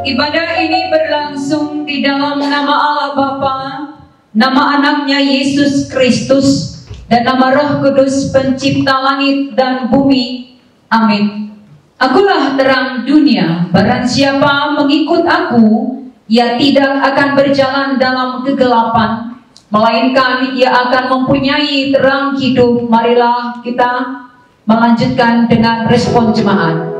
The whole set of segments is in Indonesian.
Ibadah ini berlangsung di dalam nama Allah Bapa, nama anaknya Yesus Kristus, dan nama Roh Kudus pencipta langit dan bumi. Amin. Akulah terang dunia, barang siapa mengikut aku, ia tidak akan berjalan dalam kegelapan, melainkan ia akan mempunyai terang hidup. Marilah kita melanjutkan dengan respon jemaat.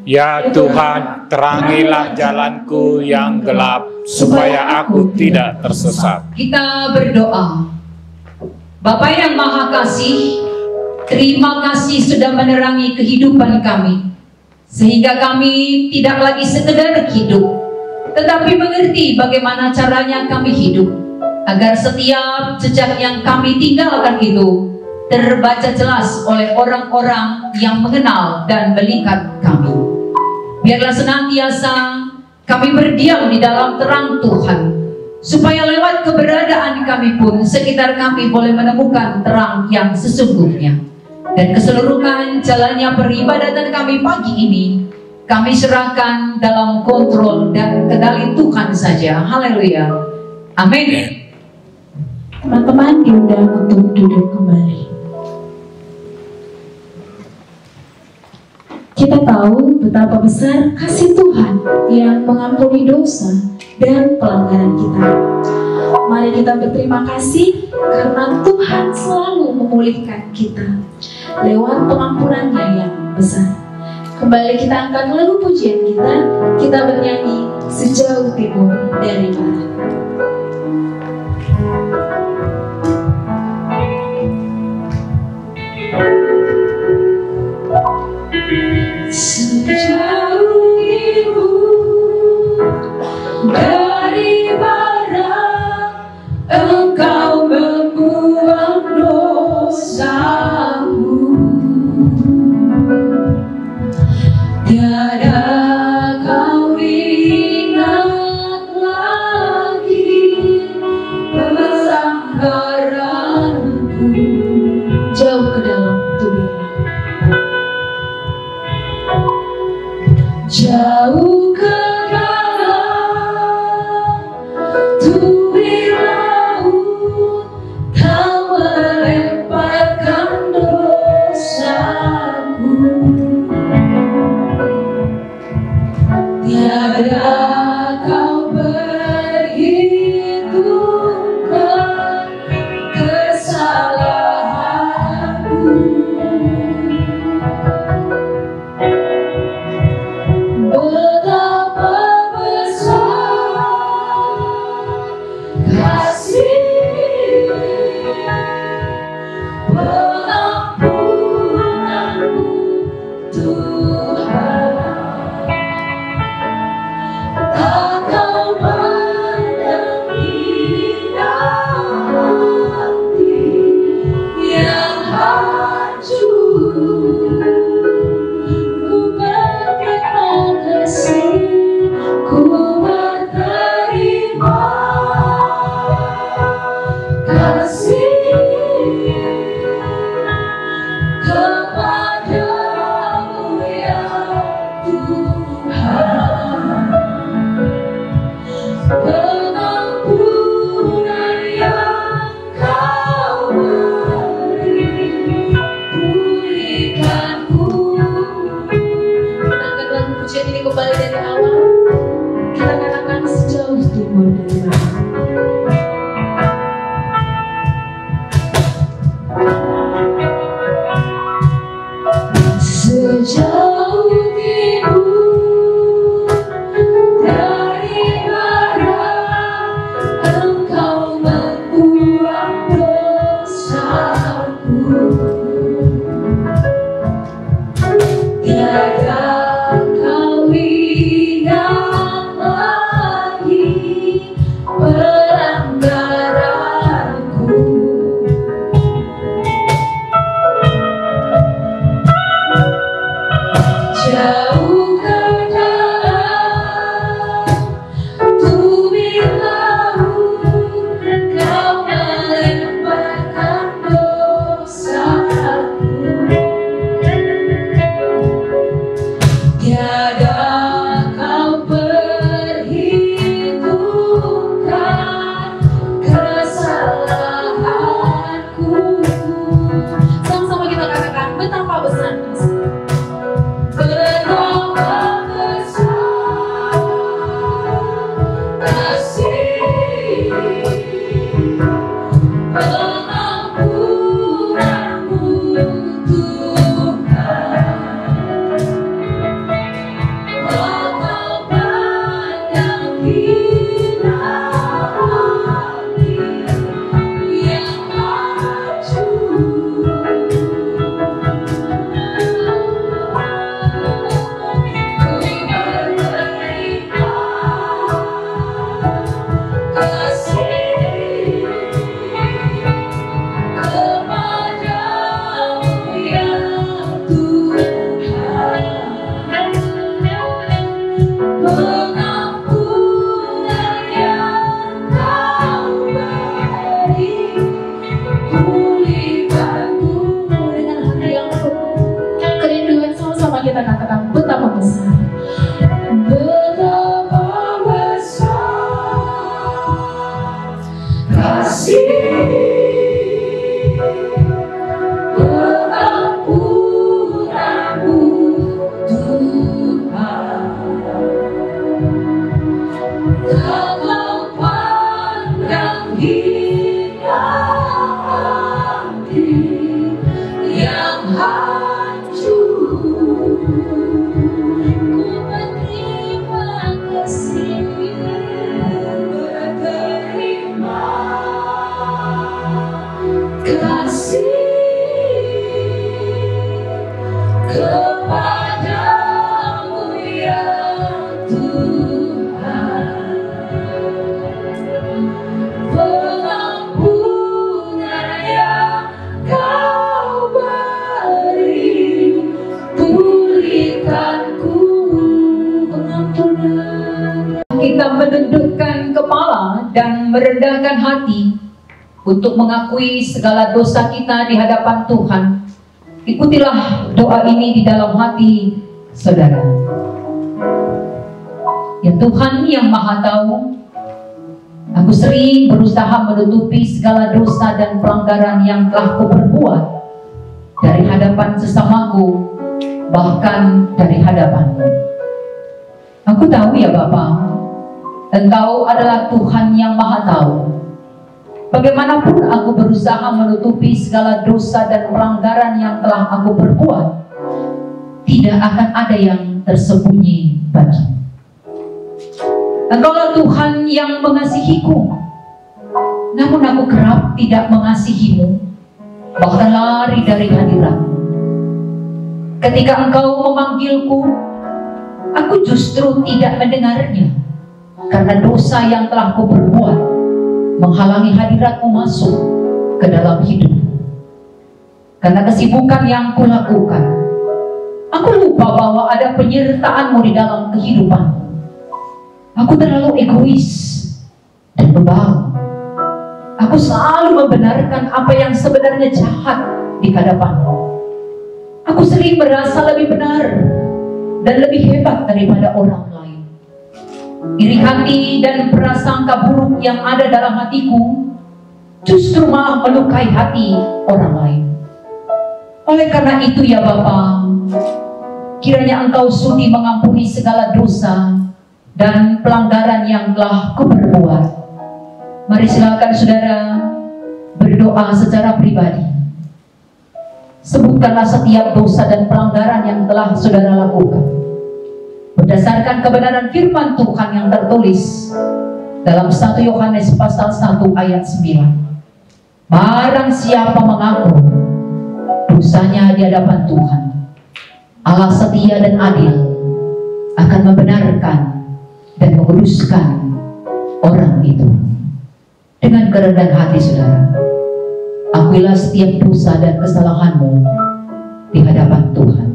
Ya Tuhan, terangilah jalanku yang gelap, supaya aku tidak tersesat. Kita berdoa. Bapa yang Maha Kasih, terima kasih sudah menerangi kehidupan kami, sehingga kami tidak lagi sekedar hidup, tetapi mengerti bagaimana caranya kami hidup, agar setiap jejak yang kami tinggalkan itu terbaca jelas oleh orang-orang yang mengenal dan melihat kami. Biarlah senantiasa kami berdiam di dalam terang Tuhan, supaya lewat keberadaan kami pun sekitar kami boleh menemukan terang yang sesungguhnya. Dan keseluruhan jalannya peribadatan kami pagi ini, kami serahkan dalam kontrol dan kendali Tuhan saja. Haleluya. Amin. Teman-teman diundang untuk duduk kembali. Kita tahu betapa besar kasih Tuhan yang mengampuni dosa dan pelanggaran kita. Mari kita berterima kasih karena Tuhan selalu memulihkan kita lewat pengampunannya yang besar. Kembali kita angkat lagu pujian kita bernyanyi Sejauh Timur dari Barat. Sejauh timur dari barat, Engkau membuang dosaku. Tiada kau ingat lagi pelanggaranku. Jauh ke dalam tubuh, jauh ke dalam tubir laut, Kau melemparkan dosaku. Tiada kau perhitungkan kesalahanku. Betapa besar kasih pengampunanmu, Tuhan. Tak kau pandang hati yang hancur. Ku berterima kasih, ku berterima kasih kepadamu ya Tuhan. Pengampunan yang Kau beri, pulihkanku. Kita angkat lagu pujian ini kembali dari awal. Kita katakan sejauh timur dari barat. Sejauh timur dari barat, menundukkan kepala dan merendahkan hati untuk mengakui segala dosa kita di hadapan Tuhan, ikutilah doa ini di dalam hati saudara. Ya Tuhan yang Maha Tahu, aku sering berusaha menutupi segala dosa dan pelanggaran yang telah kuperbuat dari hadapan sesamaku, bahkan dari hadapan-Mu. Aku tahu ya Bapa, Engkau adalah Tuhan yang Maha Tahu. Bagaimanapun aku berusaha menutupi segala dosa dan pelanggaran yang telah aku perbuat, tidak akan ada yang tersembunyi bagi-Mu. Engkaulah Tuhan yang mengasihiku, namun aku kerap tidak mengasihi-Mu, bahkan lari dari hadirat-Mu. Ketika Engkau memanggilku, aku justru tidak mendengarnya, karena dosa yang telah kuperbuat menghalangi hadirat-Mu masuk ke dalam hidupku. Karena kesibukan yang kulakukan, aku lupa bahwa ada penyertaan-Mu di dalam kehidupan. Aku terlalu egois dan bebal. Aku selalu membenarkan apa yang sebenarnya jahat di hadapan-Mu. Aku sering merasa lebih benar dan lebih hebat daripada orang lain. Iri hati dan prasangka buruk yang ada dalam hatiku justru malah melukai hati orang lain. Oleh karena itu ya Bapa, kiranya Engkau sudi mengampuni segala dosa dan pelanggaran yang telah kuperbuat. Mari silakan saudara berdoa secara pribadi. Sebutkanlah setiap dosa dan pelanggaran yang telah saudara lakukan berdasarkan kebenaran firman Tuhan yang tertulis dalam 1 Yohanes pasal 1 ayat 9. Barang siapa mengaku dosanya di hadapan Tuhan, Allah setia dan adil akan membenarkan dan menguduskan orang itu. Dengan kerendahan hati saudara, akuilah setiap dosa dan kesalahanmu di hadapan Tuhan.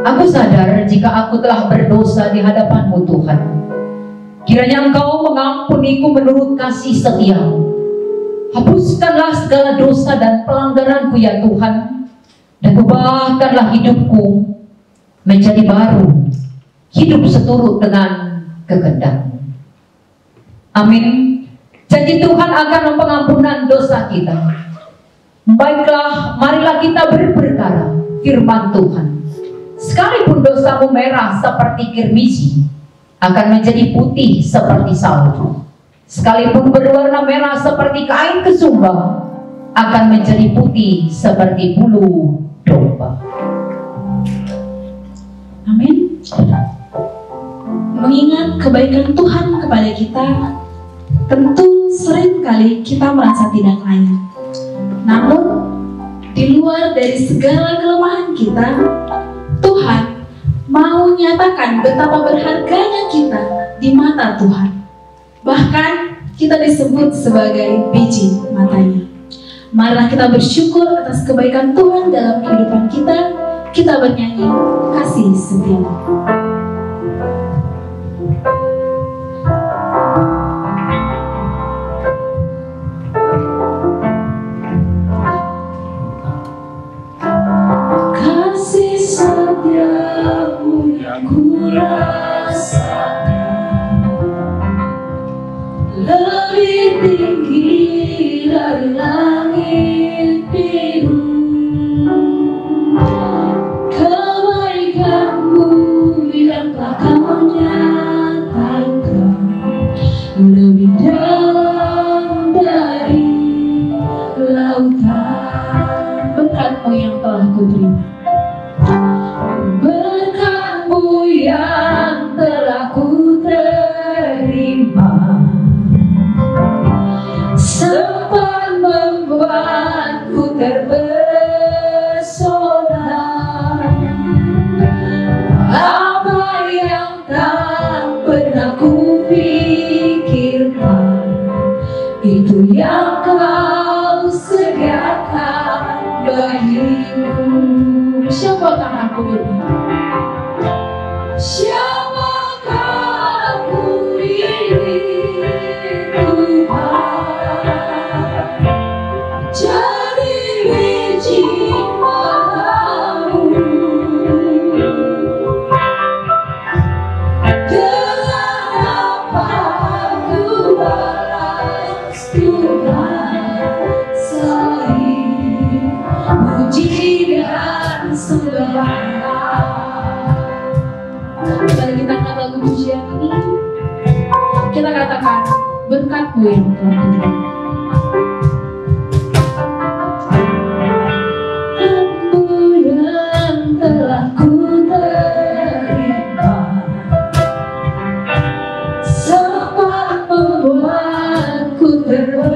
Aku sadar jika aku telah berdosa di hadapan-Mu Tuhan. Kiranya Engkau mengampuniku menurut kasih setia-Mu. Hapuskanlah segala dosa dan pelanggaranku ya Tuhan, dan ubahkanlah hidupku menjadi baru, hidup seturut dengan kehendak-Mu. Amin. Janji Tuhan akan pengampunan dosa kita. Baiklah, marilah kita berperkara firman Tuhan. Sekalipun dosamu merah seperti kirmisi, akan menjadi putih seperti salju. Sekalipun berwarna merah seperti kain kesumba, akan menjadi putih seperti bulu domba. Amin. Mengingat kebaikan Tuhan kepada kita, tentu seringkali kita merasa tidak layak. Namun, di luar dari segala kelemahan kita, Tuhan mau nyatakan betapa berharganya kita di mata Tuhan. Bahkan kita disebut sebagai biji matanya. Marilah kita bersyukur atas kebaikan Tuhan dalam kehidupan kita. Kita bernyanyi kasih setia. Kasih setiamu yang kurasakan lebih tinggi dari langit biru. Kebaikan-Mu yang telah Kau nyatakan lebih dalam dari lautan. Berkat-Mu yang telah Ku terima, berkat-Mu yang telah Ku terima, sempat membuatku terpesona. Apa yang tak pernah ku pikirkan itu yang Kau sediakan bagiku. Siapakah aku ini? Siapakah aku ini, Tuhan? Jadi biji matamu, dengan apa ku balas Tuhan selain puji dan sembah. Mari kita angkat lagu pujian ini, kita katakan berkat-Mu yang telah kuberi. Apa yang telah ku terima sempat membuatku terpesona.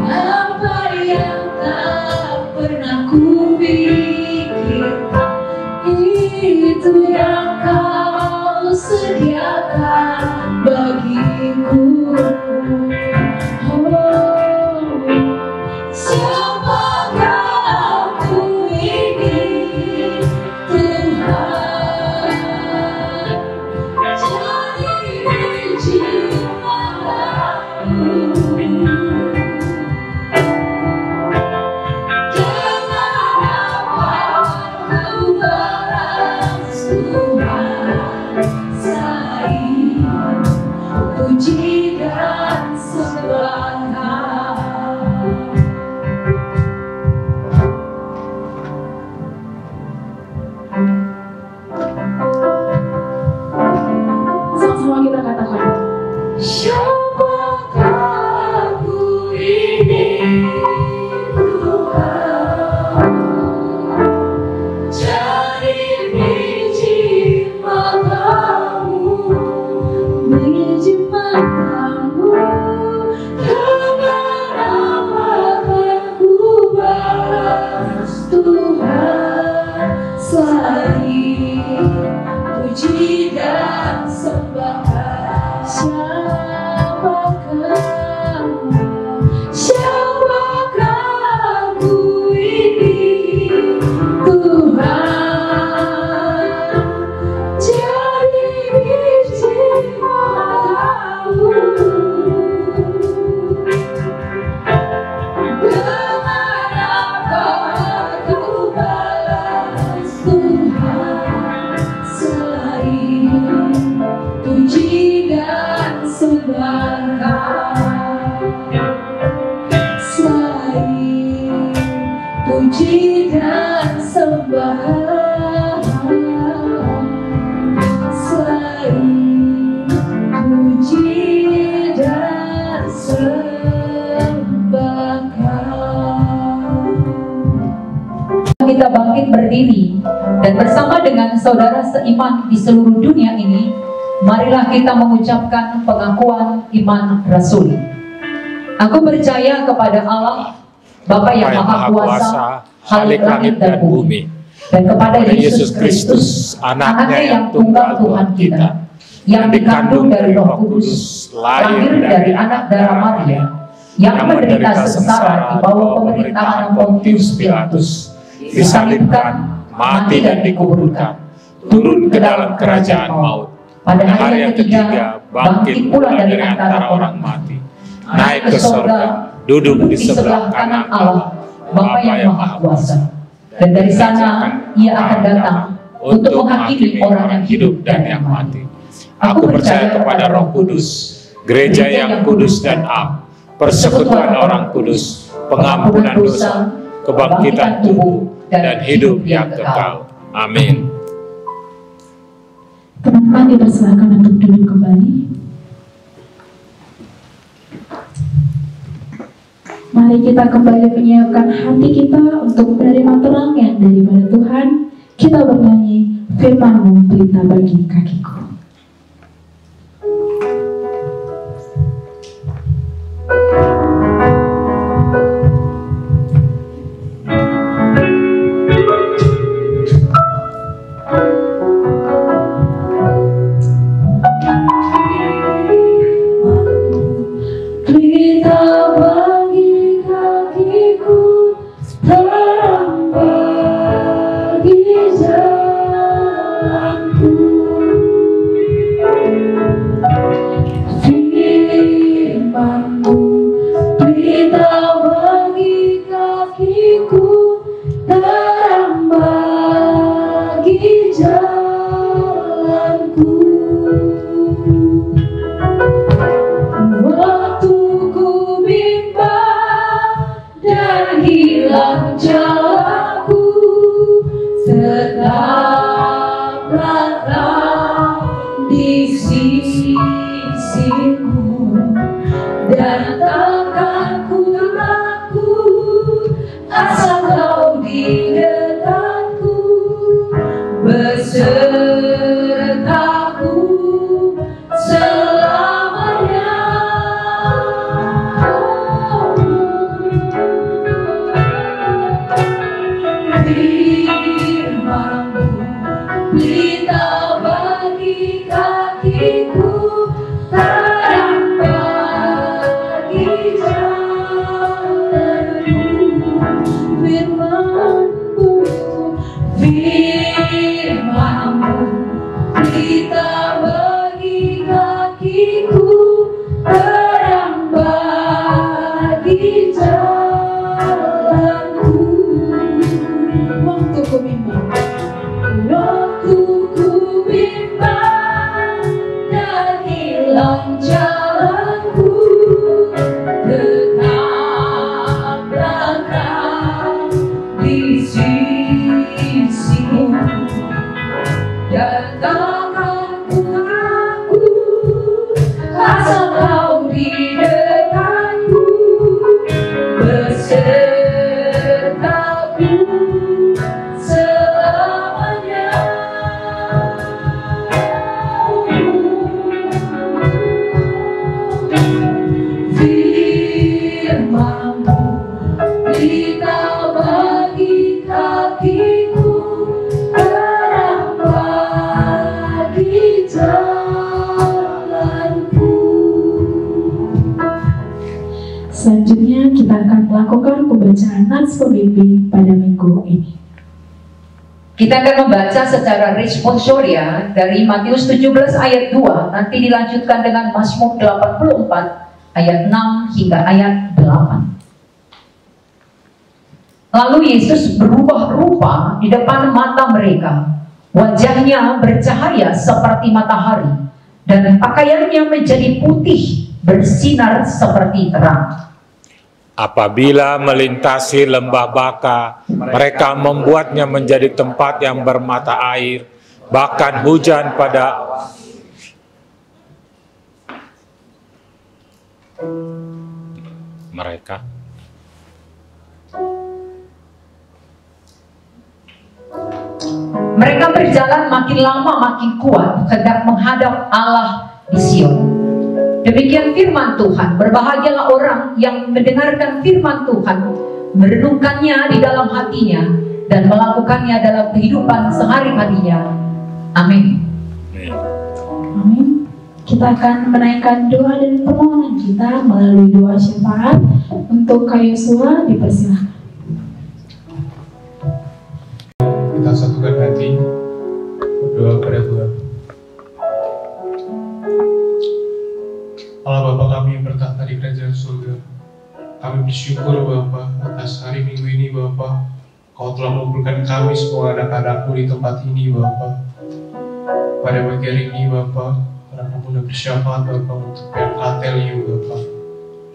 Apa yang tak pernah ku pikirkan, itu yang Kau sediakan bagiku. Oh, siapakah aku ini, Tuhan? Jadi biji matamu, dengan apa ku balas Tuhan selain puji dan sembah. Sama-sama kita katakan, siapakah aku ini, Tuhan? Jadi biji matamu, biji matamu, dengan apakah ku balas Tuhan selain puji dan sembah. Siapakah aku ini, Tuhan? Jadi biji matamu, dengan apa ku balas Tuhan selain puji dan sembah. Selain puji dan sembah, selain puji dan sembah. Kita bangkit berdiri dan bersama dengan saudara seiman di seluruh dunia ini, marilah kita mengucapkan pengakuan iman rasuli. Aku percaya kepada Allah, Bapa yang Maha Kuasa, Khalik langit dan bumi, dan kepada Yesus Kristus, Anaknya yang tunggal Tuhan kita, yang dikandung dari Roh Kudus, lahir dari anak darah Maria, yang menderita sengsara di bawah pemerintahan Pontius Pilatus, disalibkan, mati dan dikuburkan, turun ke dalam kerajaan maut. Pada hari yang ketiga, bangkit pula dari antara orang mati, naik ke sorga, duduk di sebelah kanan Allah, Bapa yang Maha Kuasa. Dan dari sana Ia akan datang untuk menghakimi orang yang hidup dan yang mati. Aku percaya kepada Roh Kudus, gereja yang kudus dan am, persekutuan orang kudus, pengampunan dosa, kebangkitan tubuh, dan hidup yang kekal. Amin. Teman-teman dipersilakan untuk duduk kembali. Mari kita kembali menyiapkan hati kita untuk menerima terangan daripada Tuhan. Kita bernyanyi firman-Mu pelita bagi kakiku. sisiku, dan takkan ku takut asal kau di dekatku, besertaku selamanya. Firman-Mu pelita bagi kakiku, terang bagi jalanku. Firman-Mu, Firman-Mu pelita bagi kakiku, terang bagi jalanku. Waktu ku bimbang, waktu ku bimbang dan hilang jalanku, tetaplah di sisiku, dan takkan ku takut asal kau di dekatku, besertaku selamanya. Firman-Mu pelita bagi kakiku, terang bagi jalanku. Selanjutnya kita akan melakukan pembacaan nats pembimbing pada minggu ini. Kita akan membaca secara responsoria dari Matius 17 ayat 2, nanti dilanjutkan dengan Mazmur 84 ayat 6 hingga ayat 8. Lalu Yesus berubah rupa di depan mata mereka. Wajahnya bercahaya seperti matahari, dan pakaiannya menjadi putih, bersinar seperti terang. Apabila melintasi lembah Baka, mereka membuatnya menjadi tempat yang bermata air, bahkan hujan pada mereka. Mereka berjalan makin lama makin kuat, hendak menghadap Allah di Sion. Demikian firman Tuhan. Berbahagialah orang yang mendengarkan firman Tuhan, merenungkannya di dalam hatinya, dan melakukannya dalam kehidupan sehari-harinya. Amin. Amin. Kita akan menaikkan doa dan permohonan kita melalui doa syafaat. Untuk Kak Yosua dipersilakan. Kita satukan hati berdoa kepada Tuhan. Allah Bapa kami yang bertahta di kerajaan surga, kami bersyukur Bapa atas hari Minggu ini Bapa. Kau telah mengumpulkan kami semua anak-anakmu di tempat ini Bapa. Pada pagi hari ini Bapa, anak-anakmu sudah bersyafaat Bapa untuk PMK Telyu Bapa.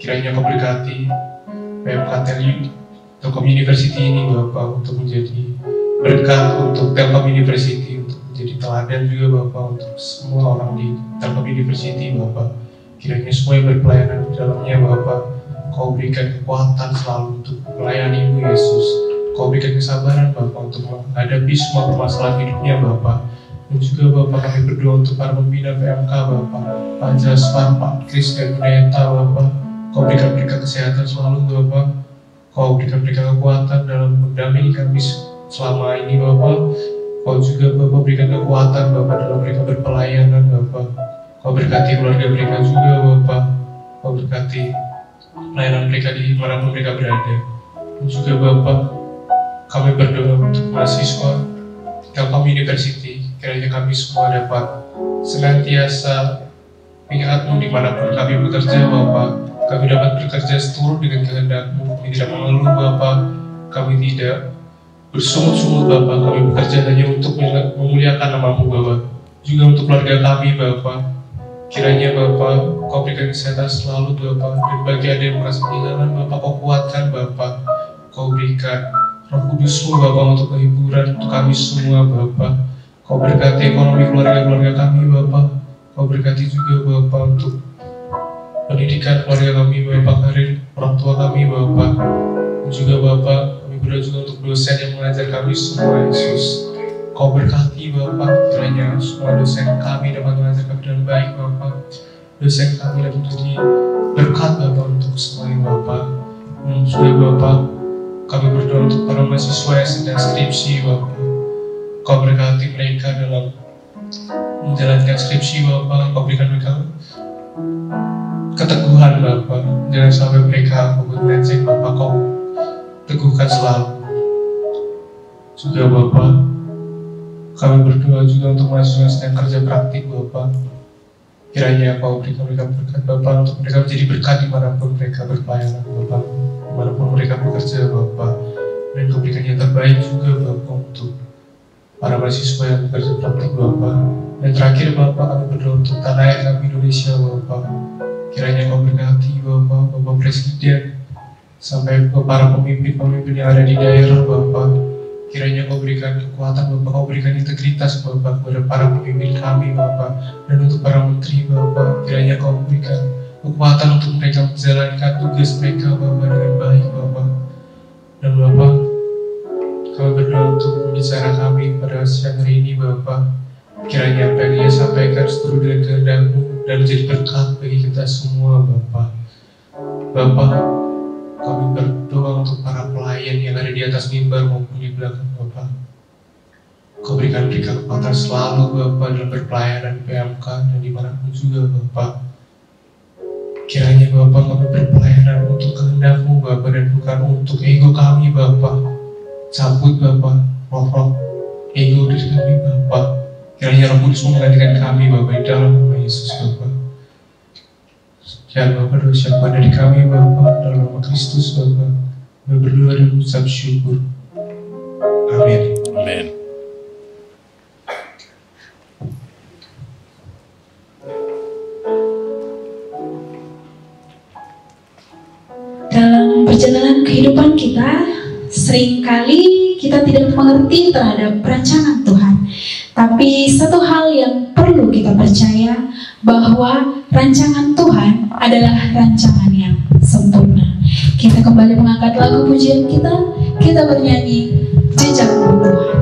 Kiranya Kau berkati PMK Telyu Telkom University ini Bapa, untuk menjadi berkat untuk Telkom University, untuk menjadi teladan juga Bapa untuk semua orang di Telkom University Bapa. Kiranya semua yang berpelayanan di dalamnya Bapa, Kau berikan kekuatan selalu untuk melayani-Mu Yesus. Kau berikan kesabaran Bapa untuk menghadapi semua permasalahan hidupnya Bapa. Dan juga Bapa kami berdoa untuk para pembina PMK Bapa, Pak Jaspar, Pak Kris dan Pendeta Bapa. Kau berikan mereka kesehatan selalu Bapa. Kau berikan mereka kekuatan dalam mendampingi kami selama ini Bapa. Kau juga Bapa berikan kekuatan Bapa dalam mereka berpelayanan Bapa. Kau berkati keluarga mereka juga Bapa. Kau berkati pelayanan mereka di manapun mereka berada. Dan juga Bapa, kami berdoa untuk mahasiswa Telkom University. Kiranya kami semua dapat senantiasa mengingat-Mu dimanapun kami bekerja Bapa. Kami dapat bekerja seturut dengan kehendak-Mu. Kami tidak mengeluh Bapa. Kami tidak bersungut-sungut Bapa. Kami bekerja hanya untuk memuliakan nama-Mu Bapa. Juga untuk keluarga kami Bapa. Kiranya Bapa, Kau berikan kesehatan selalu Bapa. Dan bagi ada yang merasa kehilangan Bapa, Kau kuatkan Bapa. Kau berikan Roh Kudus-Mu Bapa untuk kehiburan untuk kami semua Bapa. Kau berkati ekonomi keluarga-keluarga kami Bapa. Kau Kau berkati juga Bapa untuk pendidikan keluarga kami Bapa, karir orang tua kami Bapa, dan juga Bapa kami berdoa juga untuk dosen yang mengajar kami semua Yesus. Kau berkati Bapa, kiranya semua dosen kami dapat mengajar kami dengan baik Bapa. Dosen kami dapat menjadi berkat Bapa untuk semuanya Bapa. Dan juga Bapa, kami berdoa untuk para mahasiswa yang sedang skripsi Bapa. Kau berkati mereka dalam menjalankan skripsi Bapa. Kau berikan mereka keteguhan Bapa. Jangan sampai mereka membuat melenceng Bapa. Kau teguhkan selalu. Juga Bapa, kami berdoa juga untuk mahasiswa yang sedang kerja praktik Bapa. Kiranya Kau berikan mereka berkat Bapa, untuk mereka menjadi berkat dimanapun mereka berpelayanan Bapa, dimanapun mereka bekerja Bapa. Dan Kau berikan yang terbaik juga Bapa untuk para mahasiswa yang bekerja praktik Bapa. Dan terakhir Bapa, kami berdoa untuk tanah air kami Indonesia Bapa. Kiranya Kau berkati Bapa, Bapak Presiden, sampai ke para pemimpin-pemimpin yang ada di daerah Bapa. Kiranya Kau berikan kekuatan Bapa, Kau berikan integritas Bapa kepada para pemimpin kami Bapa, dan untuk para menteri Bapa. Kiranya Kau berikan kekuatan untuk mereka menjalankan tugas mereka Bapa dengan baik Bapa. Dan Bapa, kami berdoa untuk pembicara kami pada siang hari ini Bapa. Kiranya apa yang Ia sampaikan seturut dengan kehendak-Mu dan menjadi berkat bagi kita semua Bapa. Bapa, kami berdoa untuk para pelayan yang ada di atas mimbar maupun di belakang Bapa. Kau berikan mereka kekuatan selalu Bapa dalam berpelayanan PMK dan dimanapun juga Bapa. Kiranya Bapa, kami berpelayanan untuk kehendak-Mu Bapa dan bukan untuk ego kami Bapa. Cabut Bapa roh-roh ego dari kami Bapa. Kiranya Roh Kudus menggantikan kami Bapa di dalam nama Yesus Bapa. Ya Bapa, dosa kepada dari kami Bapa dalam nama Kristus Bapa. Kami berdoa dan mengucap syukur. Amin. Amin. Dalam perjalanan kehidupan kita, seringkali kita tidak mengerti terhadap rancangan Tuhan. Tapi satu hal yang perlu kita percaya, bahwa rancangan Tuhan adalah rancangan yang sempurna. Kita kembali mengangkat lagu pujian kita bernyanyi Jejak-Mu Tuhan.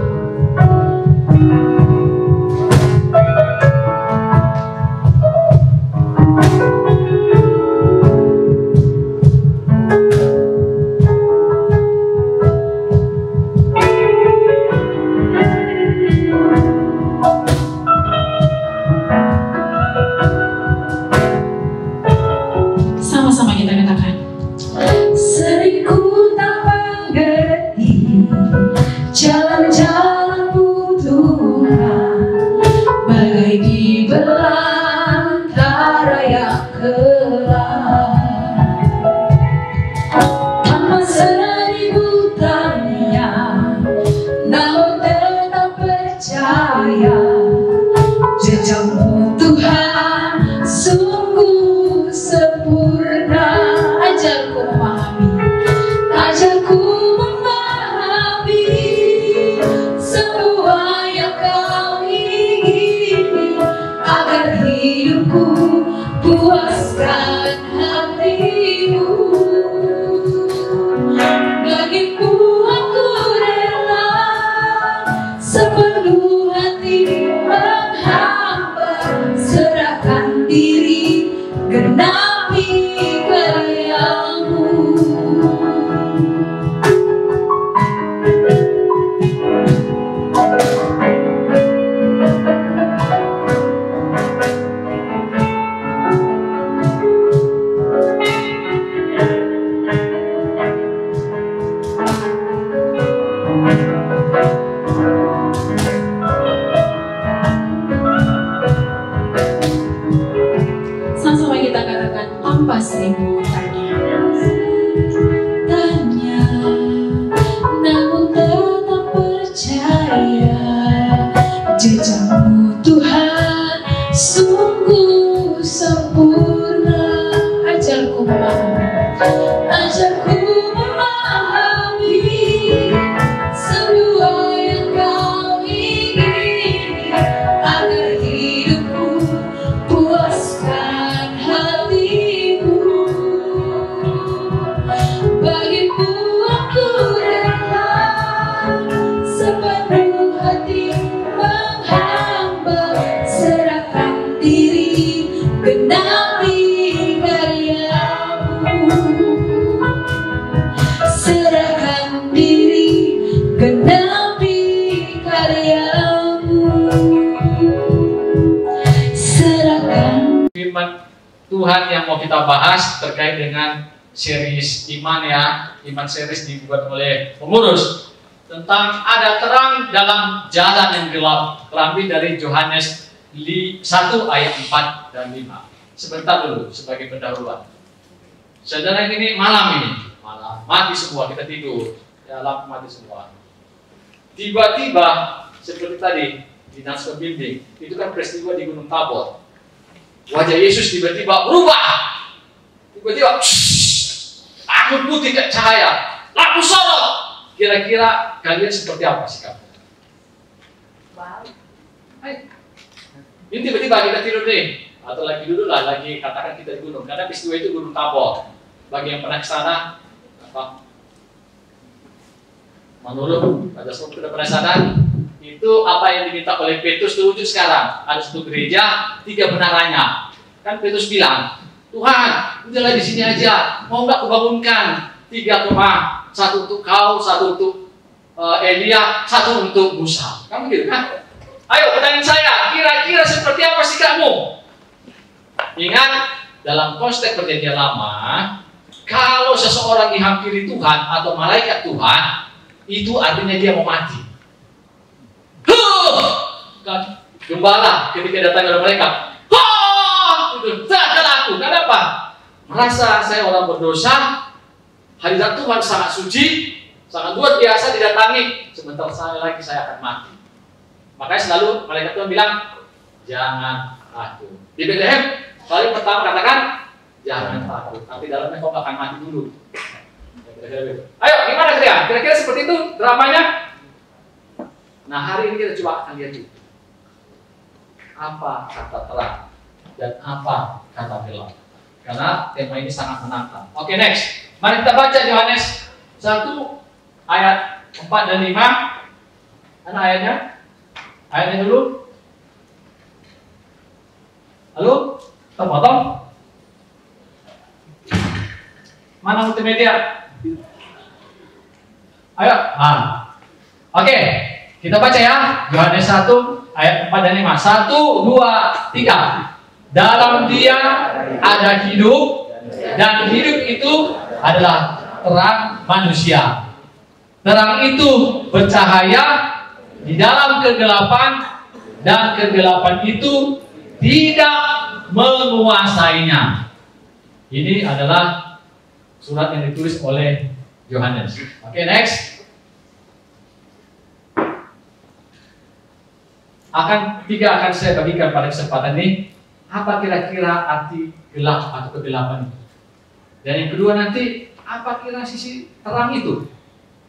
Tuhan yang mau kita bahas terkait dengan series iman ya, iman series dibuat oleh pengurus tentang ada terang dalam jalan yang gelap, terambil dari Yohanes 1 ayat 4 dan 5. Sebentar dulu sebagai pendahuluan. Saudara ini malam mati semua, kita tidur, ya lampu mati semua. Tiba-tiba seperti tadi di National Building, itu kan peristiwa di Gunung Tabor. Wajah Yesus tiba-tiba berubah, tiba-tiba angin putih kayak cahaya, lampu sorot. Kira-kira kalian seperti apa sikapnya? Ini tiba-tiba kita tidur nih, atau lagi dulu lah, lagi katakan kita di gunung, karena peristiwa itu Gunung Tabor. Bagi yang pernah ke sana, apa? Menurut ada sudah pernah sana, itu apa yang diminta oleh Petrus terwujud sekarang. Ada satu gereja, 3 benarannya. Kan Petrus bilang, Tuhan, udahlah di sini aja, mau nggak kubangunkan 3 kemah, 1 untuk kau, 1 untuk Elia, 1 untuk Musa. Kamu gitu kan? Ayo pertanyaan saya, kira-kira seperti apa sikapmu? Ingat, dalam konteks perjanjian lama, kalau seseorang dihampiri Tuhan atau malaikat Tuhan, itu artinya dia mau mati. Kan gembala ketika datang oleh mereka, itu tidak laku. Kenapa? Merasa saya orang berdosa. Hadirat Tuhan sangat suci, sangat luar biasa didatangi. Sebentar lagi saya akan mati. Makanya selalu malaikat Tuhan bilang, jangan takut. Di Bethlehem, paling pertama katakan, jangan takut. Tapi dalamnya kau akan mati dulu. Ayo, gimana kalian? Kira-kira seperti itu dramanya? Nah, hari ini kita coba akan lihat itu. Apa kata terang dan apa kata gelap. Karena tema ini sangat menantang. Oke, next. Mari kita baca Yohanes 1 ayat 4 dan 5. Mana ayatnya? Ayatnya dulu. Halo? Potong? Mana multimedia? Ayo. Oke. Kita baca ya. Yohanes 1 ayat 4 dan 5. 1, 2, 3. Dalam Dia ada hidup, dan hidup itu adalah terang manusia. Terang itu bercahaya di dalam kegelapan, dan kegelapan itu tidak menguasainya. Ini adalah surat yang ditulis oleh Yohanes. Oke, next. Akan saya bagikan pada kesempatan ini. Apa kira-kira arti gelap atau kegelapan itu? Dan yang kedua nanti, apa kira sisi terang itu?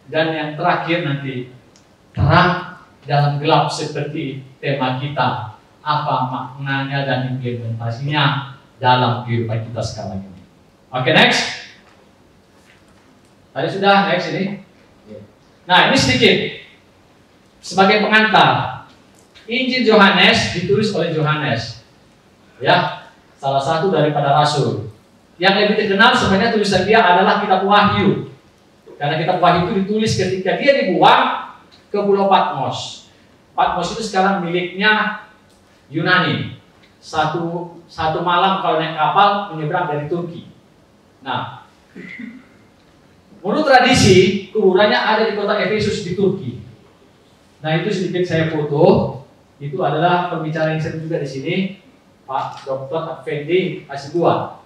Dan yang terakhir nanti, terang dalam gelap seperti tema kita. Apa maknanya dan implementasinya dalam kehidupan kita sekarang ini? Oke, next. Tadi sudah, next ini. Nah, ini sedikit sebagai pengantar. Injil Yohanes ditulis oleh Yohanes. Ya, salah satu daripada rasul. Yang lebih terkenal sebenarnya tulisan dia adalah kitab Wahyu. Karena kitab Wahyu itu ditulis ketika dia dibuang ke Pulau Patmos. Patmos itu sekarang miliknya Yunani. Satu malam kalau naik kapal menyeberang dari Turki. Nah, menurut tradisi kuburannya ada di kota Efesus di Turki. Nah, itu sedikit saya foto. Itu adalah pembicara yang saya juga di sini. Pak Dr. Effendi Hasibuan.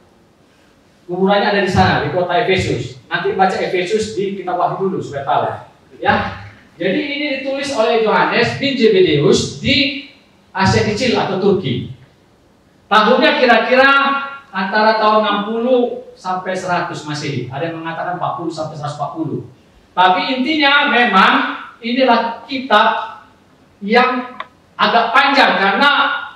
Kuburannya ada di sana, di kota Efesus. Nanti baca Efesus di kitab Wahyu dulu supaya tahu. Ya. Jadi ini ditulis oleh Yohanes bin Zebedeus di Asia Kecil atau Turki. Tahunnya kira-kira antara tahun 60 sampai 100 Masehi. Ada yang mengatakan 40 sampai 140. Tapi intinya memang inilah kitab yang agak panjang karena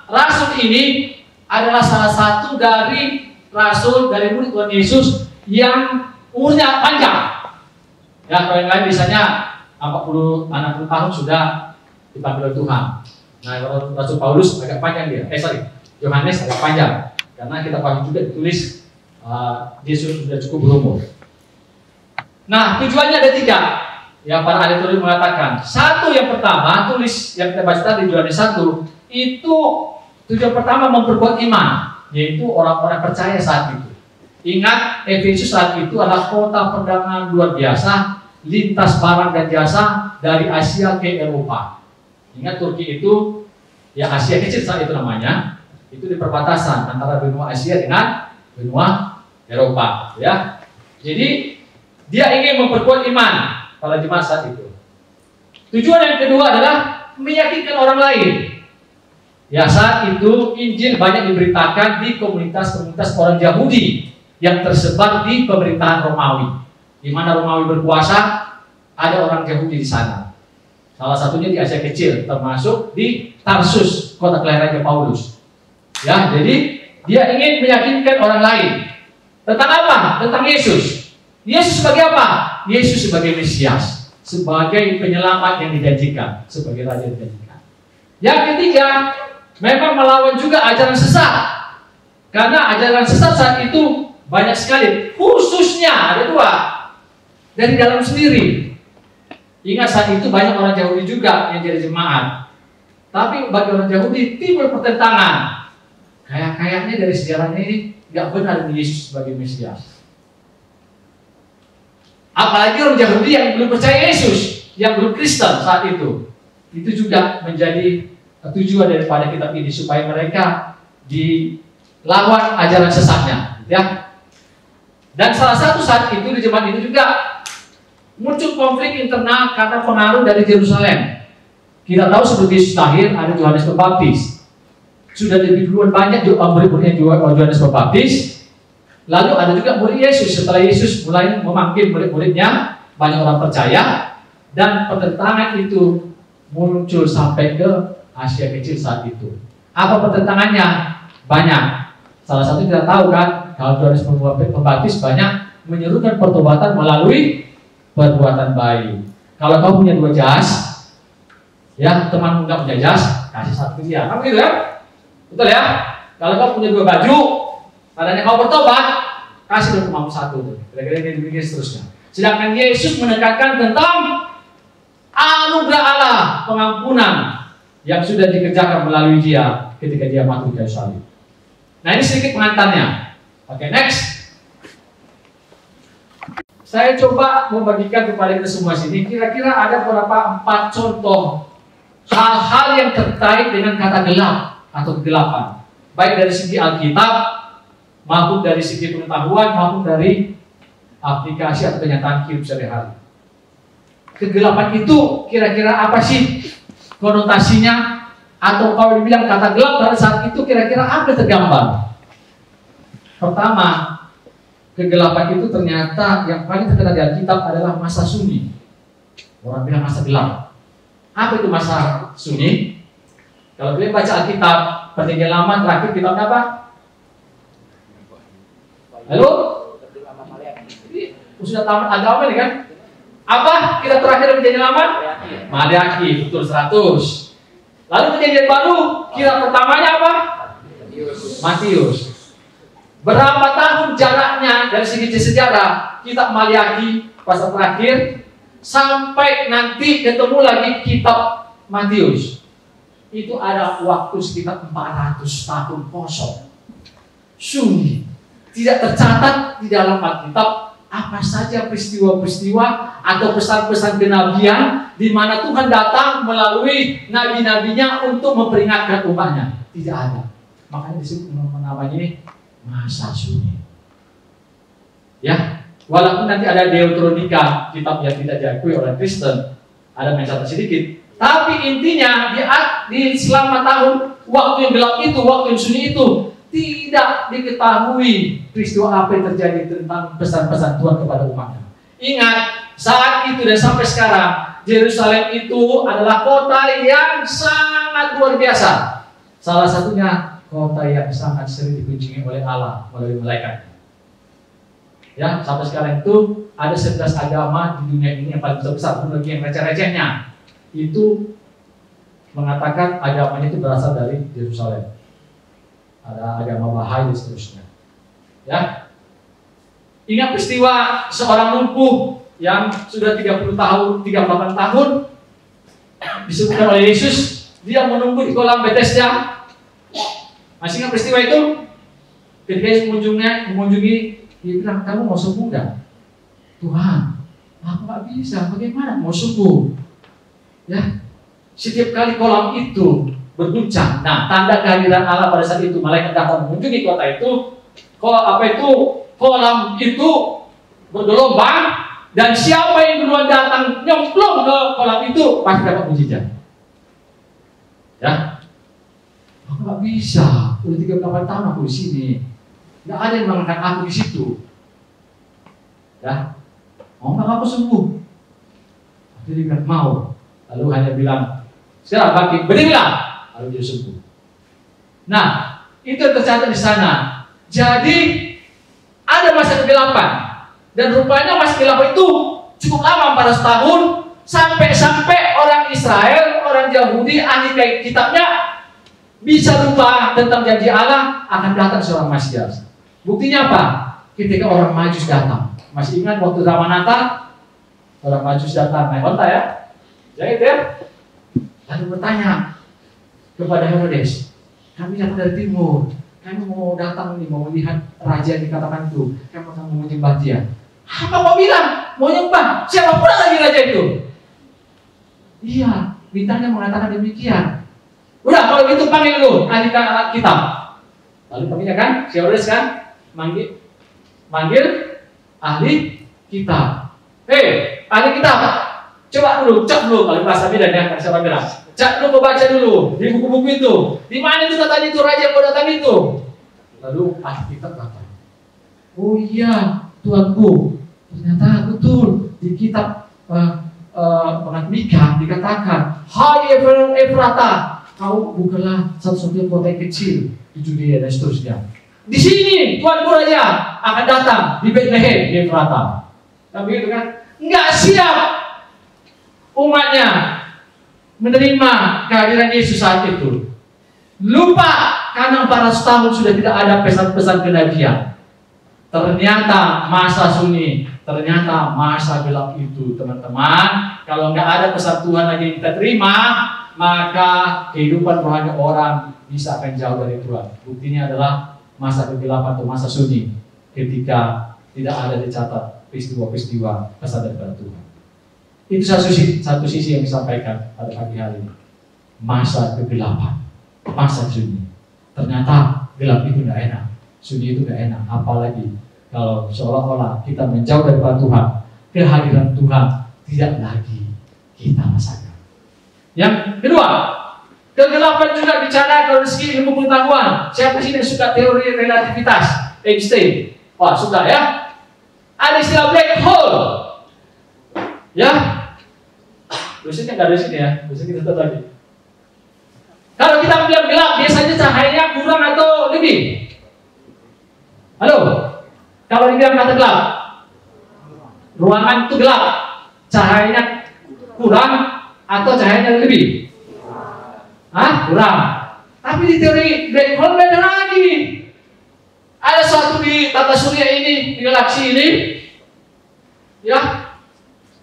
rasul ini adalah salah satu dari rasul dari murid Tuhan Yesus yang umurnya panjang. Ya, kalau yang lain biasanya 60 tahun sudah dipanggil oleh Tuhan. Nah, kalau Rasul Paulus agak panjang dia. Yohanes agak panjang karena kita paham juga ditulis Yesus sudah cukup berumur. Nah, tujuannya ada 3. Yang para ahli teologi mengatakan. Satu, yang pertama, tulis yang kita baca tadi Yohanes 1 itu tujuan pertama memperkuat iman. yaitu orang-orang percaya saat itu. Ingat, Efesus saat itu adalah kota perdagangan luar biasa, lintas barang dan jasa dari Asia ke Eropa. Ingat, Turki itu, ya Asia kecil saat itu namanya, itu di perbatasan antara benua Asia dengan benua Eropa. Ya, jadi dia ingin memperkuat iman para jemaat saat itu. Tujuan yang kedua adalah meyakinkan orang lain. Ya, saat itu Injil banyak diberitakan di komunitas-komunitas orang Yahudi yang tersebar di pemerintahan Romawi. Di mana Romawi berkuasa, ada orang Yahudi di sana. Salah satunya di Asia Kecil, termasuk di Tarsus, kota kelahirannya Paulus. Ya, jadi dia ingin meyakinkan orang lain tentang apa? Tentang Yesus. Yesus sebagai apa? Yesus sebagai Mesias, sebagai penyelamat yang dijanjikan, sebagai raja yang dijanjikan. Yang ketiga, memang melawan juga ajaran sesat. Karena ajaran sesat saat itu banyak sekali, khususnya ada dua dari dalam sendiri. Ingat, saat itu banyak orang Yahudi juga yang jadi jemaat. Tapi bagi orang Yahudi timbul pertentangan. Kayaknya dari sejarahnya ini nggak benar Yesus sebagai Mesias. Apalagi orang Yahudi yang belum percaya Yesus, yang belum Kristen saat itu juga menjadi tujuan daripada kitab ini, supaya mereka dilawan ajaran sesatnya, ya. Dan salah satu saat itu di jemaat itu juga muncul konflik internal karena pengaruh dari Yerusalem. Kita tahu sebelum Yesus lahir ada Yohanes Pembaptis. Sudah lebih duluan banyak murid-muridnya Yohanes Pembaptis. Lalu ada juga murid Yesus. Setelah Yesus mulai memanggil murid-muridnya, banyak orang percaya, dan pertentangan itu muncul sampai ke Asia Kecil saat itu. Apa pertentangannya? Banyak. Salah satu kita tahu kan, kalau Yohanes Pembaptis banyak menyerukan pertobatan melalui perbuatan baik. Kalau kau punya 2 jas, ya temanmu nggak punya jas, kasih satu dia. Kan gitu ya? Betul ya? Kalau kau punya 2 baju, padahal kau bertobat, kasih temanmu 1. Kira-kira ini demikian seterusnya. Sedangkan Yesus menekankan tentang anugerah Allah, pengampunan yang sudah dikerjakan melalui dia ketika dia mati di kayu salib. Nah, ini sedikit pengantarnya. Oke, next. Saya coba membagikan kepada kita semua sini, kira-kira ada beberapa 4 contoh hal-hal yang terkait dengan kata gelap atau kegelapan, baik dari segi Alkitab maupun dari segi pengetahuan maupun dari aplikasi atau kenyataan hidup sehari-hari. Kegelapan itu kira-kira apa sih konotasinya? Atau kalau dibilang kata gelap pada saat itu kira-kira apa tergambar? Pertama, kegelapan itu ternyata yang paling terkenal di Alkitab adalah masa sunyi. Orang bilang masa gelap. Apa itu masa sunyi? Kalau kalian baca Alkitab Perjanjian Lama terakhir kitabnya apa? Halo? Sudah tamat agama ini kan? Apa kitab terakhir Perjanjian Lama? Maleakhi, betul 100. Lalu Perjanjian Baru, kitab pertamanya apa? Matius. Berapa tahun jaraknya dari segi sejarah kitab Maleakhi pasal terakhir sampai nanti ketemu lagi kitab Matius? Itu ada waktu sekitar 400 tahun kosong, sunyi, tidak tercatat di dalam Alkitab apa saja peristiwa-peristiwa atau pesan-pesan kenabian di mana Tuhan datang melalui nabi-nabinya untuk memperingatkan umatnya. Tidak ada. Makanya disebut namanya ini masa sunyi. Ya, walaupun nanti ada Deuteronika, kitab yang tidak diakui oleh Kristen, ada mencatat sedikit. Tapi intinya di selama tahun waktu yang gelap itu, waktu yang sunyi itu, tidak diketahui peristiwa apa yang terjadi tentang pesan-pesan Tuhan kepada umatnya. Ingat, saat itu dan sampai sekarang, Yerusalem itu adalah kota yang sangat luar biasa. Salah satunya kota yang sangat sering dikunjungi oleh Allah melalui malaikat. Ya, sampai sekarang itu ada 11 agama di dunia ini yang paling besar, belum lagi yang receh-recehnya. Itu mengatakan agamanya itu berasal dari Yerusalem. Ada agama Bahai dan seterusnya. Ya. Ingat peristiwa seorang lumpuh yang sudah 38 tahun disebutkan oleh Yesus, dia menunggu di kolam Bethesda. Masih ingat peristiwa itu? Ketika Yesus mengunjungi, dia bilang, kamu mau sembuh nggak? Tuhan, aku nggak bisa. Bagaimana mau sembuh? Ya, setiap kali kolam itu berguncang. Nah, tanda kehadiran Allah pada saat itu, malaikat datang mengunjungi kota itu. Kolam itu bergelombang, dan siapa yang duluan datang nyemplung ke kolam itu pasti dapat mujizat. Ya, aku nggak bisa. Udah 38 tahun aku di sini. Nggak ada yang mengangkat aku di situ. Ya, mau nggak aku sembuh? Jadi dia mau. Lalu hanya bilang, sekarang bangkit, berdirilah. Lalu dia sembuh. Nah, itu tercatat di sana. Jadi ada masa kegelapan, dan rupanya masa kegelapan itu cukup lama, 400 tahun, sampai orang Israel, orang Yahudi, ahli kitabnya bisa lupa tentang janji Allah akan datang seorang Mesias. Buktinya apa? Ketika orang Majus datang. Masih ingat waktu zaman Natal? Orang Majus datang naik onta ya? Ya itu ya. Lalu bertanya kepada Herodes, kami datang dari timur, kami mau datang nih, mau melihat raja yang dikatakan itu, kami mau menyembah dia. Apa kau bilang? Mau nyembah? Siapa pula lagi raja itu? Iya, bintangnya mengatakan demikian. Udah, kalau gitu panggil dulu ahli kitab. Lalu panggilnya kan, si Herodes kan, manggil ahli kitab. Hei, ahli kitab, coba dulu, cek dulu, kalau bahasa bilang ya, bahasa bilang. Cek dulu, baca dulu di buku-buku itu. Di mana itu katanya itu raja yang mau datang itu? Lalu ahli kitab datang. Oh iya, Tuanku, ternyata betul di kitab pengat Mika dikatakan, hai Efrata, kau bukanlah satu-satunya kota yang kecil di Judea dan seterusnya. Di sini Tuanku Raja akan datang di Bethlehem di Efrata. Tapi itu kan nggak siap umatnya menerima kehadiran Yesus saat itu. Lupa karena 400 tahun sudah tidak ada pesan-pesan kenabian. Ternyata masa sunyi, ternyata masa gelap itu, teman-teman. Kalau nggak ada pesan Tuhan lagi yang kita terima, maka kehidupan rohani orang bisa akan jauh dari Tuhan. Buktinya adalah masa kegelapan atau masa sunyi, ketika tidak ada dicatat peristiwa-peristiwa pesan daripada Tuhan. Itu satu sisi yang disampaikan pada pagi hari ini. Masa kegelapan, masa sunyi. Ternyata gelap itu tidak enak, sunyi itu tidak enak. Apalagi kalau seolah-olah kita menjauh daripada Tuhan, kehadiran Tuhan tidak lagi kita rasakan. Yang kedua, kegelapan juga bicara kalau segi ilmu pengetahuan. Siapa sih yang suka teori relativitas? Einstein. Wah, suka ya? Ada istilah black hole. Ya, dosennya nggak ada sini ya, dosen kita tetap lagi. Kalau kita bilang gelap, biasanya cahayanya kurang atau lebih? Halo, kalau dibilang kata gelap, ruangan itu gelap, cahayanya kurang atau cahayanya lebih? Hah? Kurang. Tapi di teori black hole beda lagi. Ada suatu di tata surya ini, di galaksi ini, ya.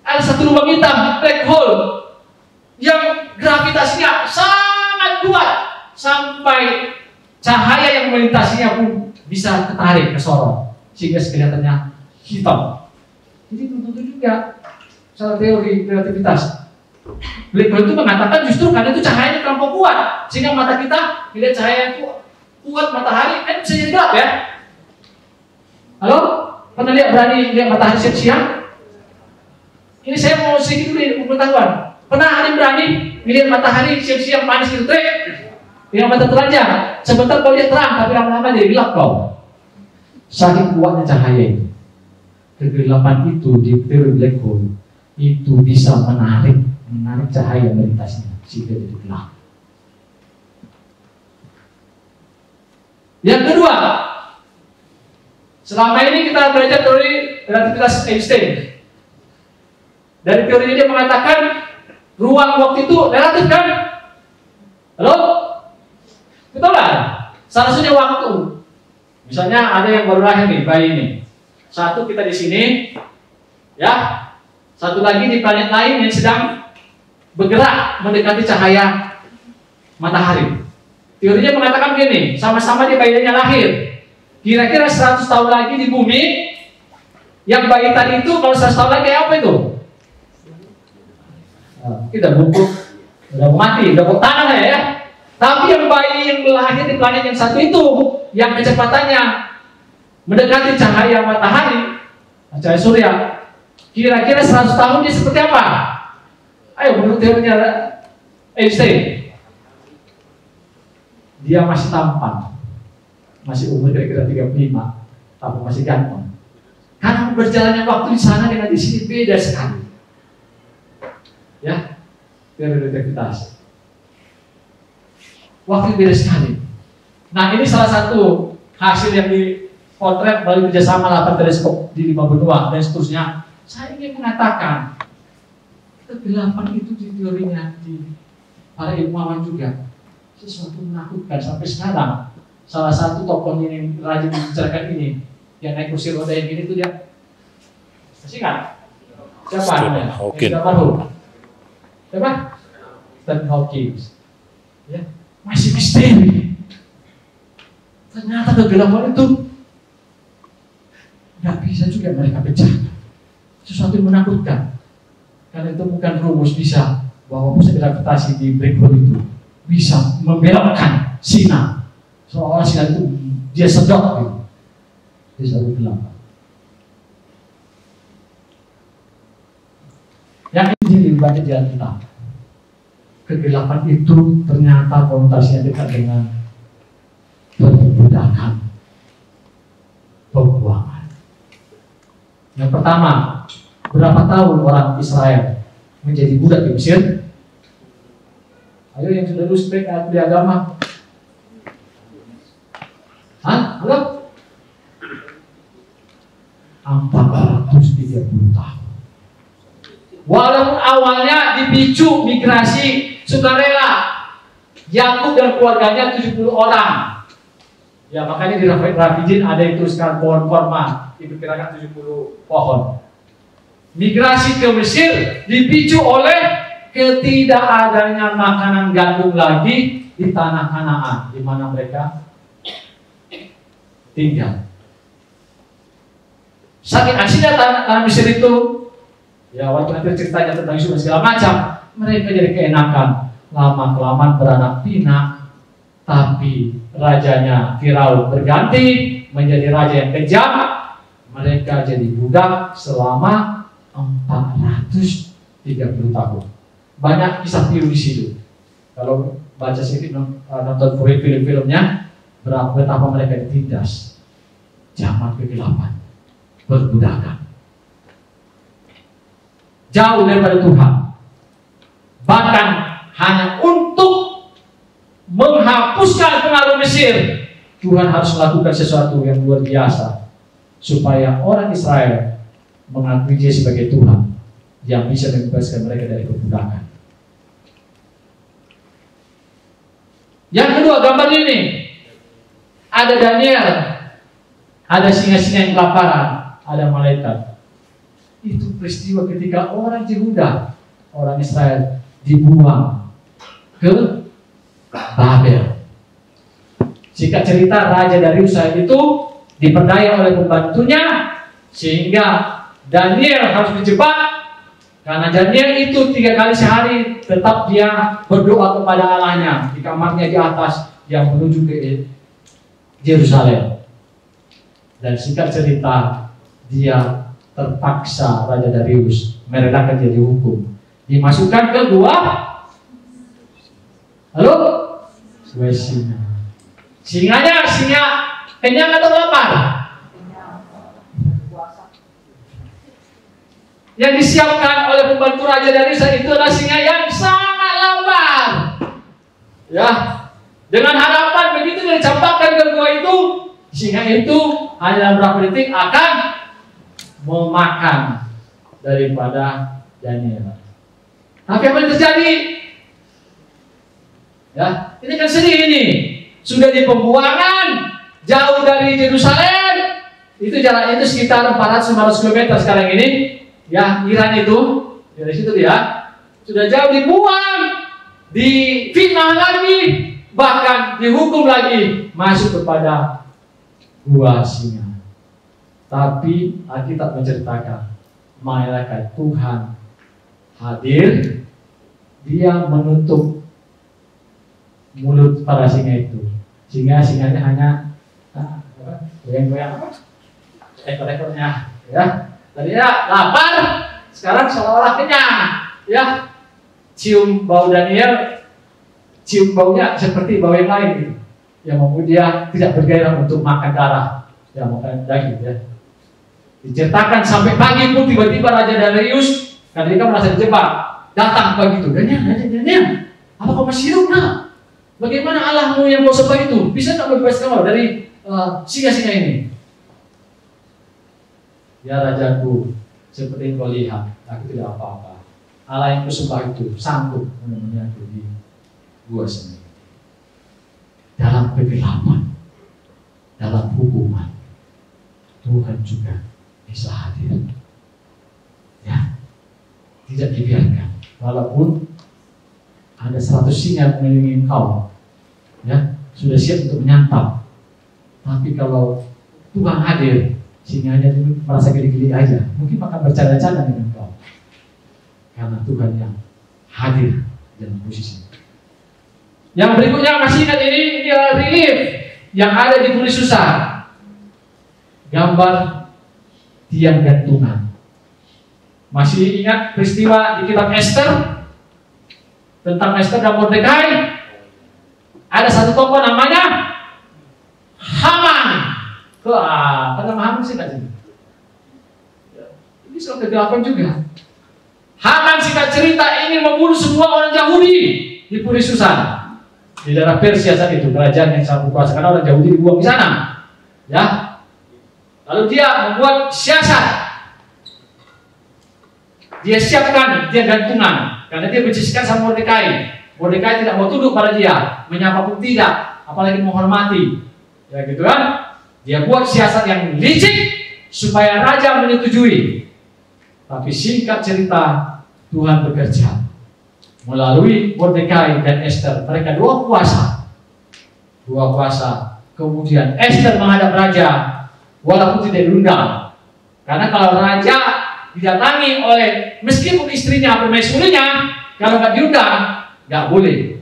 Ada satu lubang hitam, black hole, yang gravitasinya sangat kuat sampai cahaya yang melintasinya pun bisa ketarik ke sorot sehingga kelihatannya hitam. Jadi tentu juga secara teori relativitas, black hole itu mengatakan justru karena itu cahayanya terlampau kuat sehingga mata kita melihat cahaya yang kuat matahari bisa jadi gelap ya. Halo, pernah berani lihat matahari siang? Ini saya mau sedikit dulu pengetahuan. Pernah ada yang berani melihat matahari siang-siang panas gitu, dengan mata telanjang? Sebentar kau lihat terang, tapi lama-lama jadi gelap kau. Saking kuatnya cahaya itu. Kegelapan itu di teori black hole itu bisa menarik cahaya melintasinya sehingga jadi gelap. Yang kedua, selama ini kita belajar teori relativitas Einstein. Dari teori ini dia mengatakan ruang waktu itu relatif kan? Halo? Betul kan? Salah satunya waktu. Misalnya ada yang baru lahir nih, bayi ini. Satu kita di sini, ya. Satu lagi di planet lain yang sedang bergerak mendekati cahaya matahari. Teorinya mengatakan begini, sama-sama dia bayinya lahir. Kira-kira 100 tahun lagi di bumi, yang bayi tadi itu kalau 100 tahun lagi apa itu? Kita bungkuk, udah mati, udah mau tanah ya. Tapi yang bayi yang lahir di planet yang satu itu, yang kecepatannya mendekati cahaya matahari, cahaya surya, kira-kira 100 tahun dia seperti apa? Ayo, menurut teorinya Einstein, dia masih tampan, masih umur kira-kira 35, tapi masih ganteng. Karena berjalannya waktu di sana dengan di sini beda sekali. Ya, teori relativitas. Waktu beda sekali. Nah, ini salah satu hasil yang dipotret melalui kerjasama 8 teleskop di 5 benua dan seterusnya. Saya ingin mengatakan kegelapan itu di teorinya di para ilmuwan juga sesuatu menakutkan sampai sekarang. Salah satu tokoh ini rajin membicarakan ini yang naik kursi roda yang gini itu dia masih ingat? Siapa namanya? Siapa? Stephen Hawking. Ya, masih misteri. Ternyata kegelapan itu nggak bisa juga mereka pecahkan. Sesuatu yang menakutkan. Karena itu bukan rumus bisa bahwa pusat gravitasi di black hole itu bisa membelokkan sinar. Seolah-olah sinar itu dia sedot gitu. Dia selalu gelap. Yang ini dibaca di Alkitab. Kegelapan itu ternyata konotasinya dekat dengan perbudakan, pembuangan. Yang pertama, berapa tahun orang Israel menjadi budak di Mesir? Ayo yang sudah lulus di agama. Hah? Halo? 430 tahun. Walaupun awalnya dipicu migrasi sukarela, Yakub dan keluarganya 70 orang. Ya, makanya di Rafidin ada yang tuliskan pohon korma, diperkirakan 70 pohon. Migrasi ke Mesir dipicu oleh ketidakadanya makanan gandum lagi di tanah Kanaan, di mana mereka tinggal. Saking asinnya tanah Mesir itu, ya waktu nanti ceritanya tentang Yusuf dan segala macam, mereka jadi keenakan, lama-kelamaan beranak pinak, tapi rajanya Firaun berganti menjadi raja yang kejam, mereka jadi budak selama 430 tahun. Banyak kisah pilu di situ. Kalau baca sedikit nonton film-filmnya, betapa mereka ditindas, zaman kegelapan, perbudakan, jauh daripada Tuhan. Bahkan hanya untuk menghapuskan pengaruh Mesir, Tuhan harus melakukan sesuatu yang luar biasa supaya orang Israel mengakui Dia sebagai Tuhan yang bisa membebaskan mereka dari perbudakan. Yang kedua, gambar ini ada Daniel, ada singa-singa yang kelaparan, ada malaikat. Itu peristiwa ketika orang Yehuda, orang Israel dibuang ke Babel. Singkat cerita, Raja Darius itu diperdaya oleh pembantunya sehingga Daniel harus dijebak, karena Daniel itu 3 kali sehari tetap dia berdoa kepada Allahnya di kamarnya di atas yang menuju ke Yerusalem. Dan singkat cerita, dia terpaksa Raja Darius merelakan dia dihukum, dimasukkan ke gua. Halo? Singa. Singanya singa kenyang atau lapar? Yang disiapkan oleh pembantu Raja Darius itu adalah singa yang sangat lapar. Ya, dengan harapan begitu dia dicampakkan ke gua itu, singa itu hanya dalam beberapa detik akan memakan daripada Daniel. Tapi apa yang terjadi? Ya, ini kan sedih ini. Sudah di pembuangan, jauh dari Yerusalem. Itu jaraknya itu sekitar 400-500 km sekarang ini. Ya, Iran itu, dari situ dia sudah jauh dibuang, difitnah lagi, bahkan dihukum lagi, masuk kepada gua singa. Tapi Alkitab menceritakan malaikat Tuhan hadir, dia menutup mulut para singa itu, sehingga singanya hanya goyang-goyang ekor-ekornya, ya. Tadinya lapar, sekarang seolah-olah kenyang, ya. Cium bau Daniel, cium baunya seperti bau yang lain gitu, yang membuat dia tidak bergairah untuk makan darah, ya, makan daging, ya. Diceritakan sampai pagi pun tiba-tiba Raja Darius, karena dia merasa dijebak, datang pagi itu, Daniel, apa kau masih hidup, nak? Bagaimana Allahmu yang kau sembah itu bisa tak membebaskan kau dari singa-singa ini? Ya Rajaku, seperti yang kau lihat, aku tidak apa-apa. Allah yang kau sembah itu sanggup menemani aku di gua sendiri. Dalam kegelapan, dalam hukuman, Tuhan juga bisa hadir. Ya, tidak dibiarkan. Walaupun ada 100 singa mengelilingi engkau, ya, sudah siap untuk menyantap. Tapi kalau Tuhan hadir, singanya itu merasa geli-geli aja, mungkin akan bercanda-canda dengan engkau. Karena Tuhan yang hadir dalam posisi. Yang berikutnya masih ingat ini relief yang ada di tulis susah. Gambar tiang gantungan. Masih ingat peristiwa di kitab Esther tentang Esther dan Mordekai? Ada satu tokoh namanya Haman. Wah, apa nama Haman sih tadi? Ini soal kegelapan juga. Haman singkat cerita ingin membunuh semua orang Yahudi di Puri Susan, di daerah Persia saat itu, kerajaan yang sangat berkuasa, karena orang Yahudi dibuang di sana. Ya, lalu dia membuat siasat. Dia siapkan dia gantungan karena dia bersihkan sama Mordekai. Mordekai tidak mau tunduk pada dia, menyapa pun tidak, apalagi menghormati. Ya gitu kan? Dia buat siasat yang licik supaya raja menyetujui. Tapi singkat cerita, Tuhan bekerja melalui Mordekai dan Esther. Mereka dua kuasa. Kemudian Esther menghadap raja walaupun tidak diundang. Karena kalau raja didatangi oleh meskipun istrinya permaisurinya, kalau nggak diundang, nggak boleh.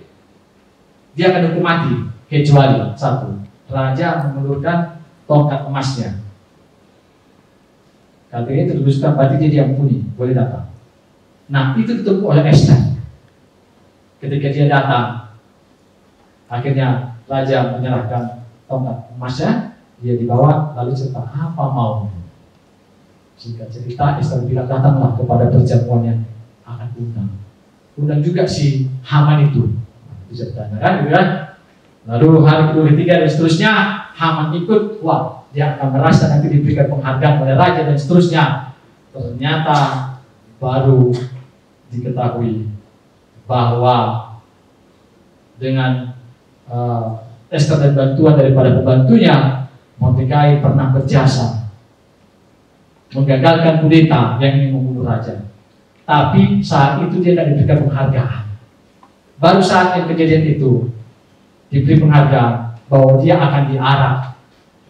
Dia akan dihukum mati kecuali satu, raja mengulurkan tongkat emasnya. Katanya tertuliskan berarti dia diampuni, boleh datang. Nah itu ditutup oleh Esther. Ketika dia datang, akhirnya raja menyerahkan tongkat emasnya, dia dibawa lalu cerita apa mau. Singkat cerita Esther bilang datanglah kepada perjamuan yang akan undang juga si Haman itu. Ceritanya kan, gitu kan? Lalu hari kedua ketiga dan seterusnya Haman ikut, wah dia akan merasa nanti diberikan penghargaan oleh raja dan seterusnya. Ternyata baru diketahui bahwa dengan Esther dan bantuan daripada pembantunya, Mordekai pernah berjasa menggagalkan kudeta yang ingin membunuh raja. Tapi saat itu dia tidak diberikan penghargaan. Baru saat yang kejadian itu diberi penghargaan bahwa dia akan diarak,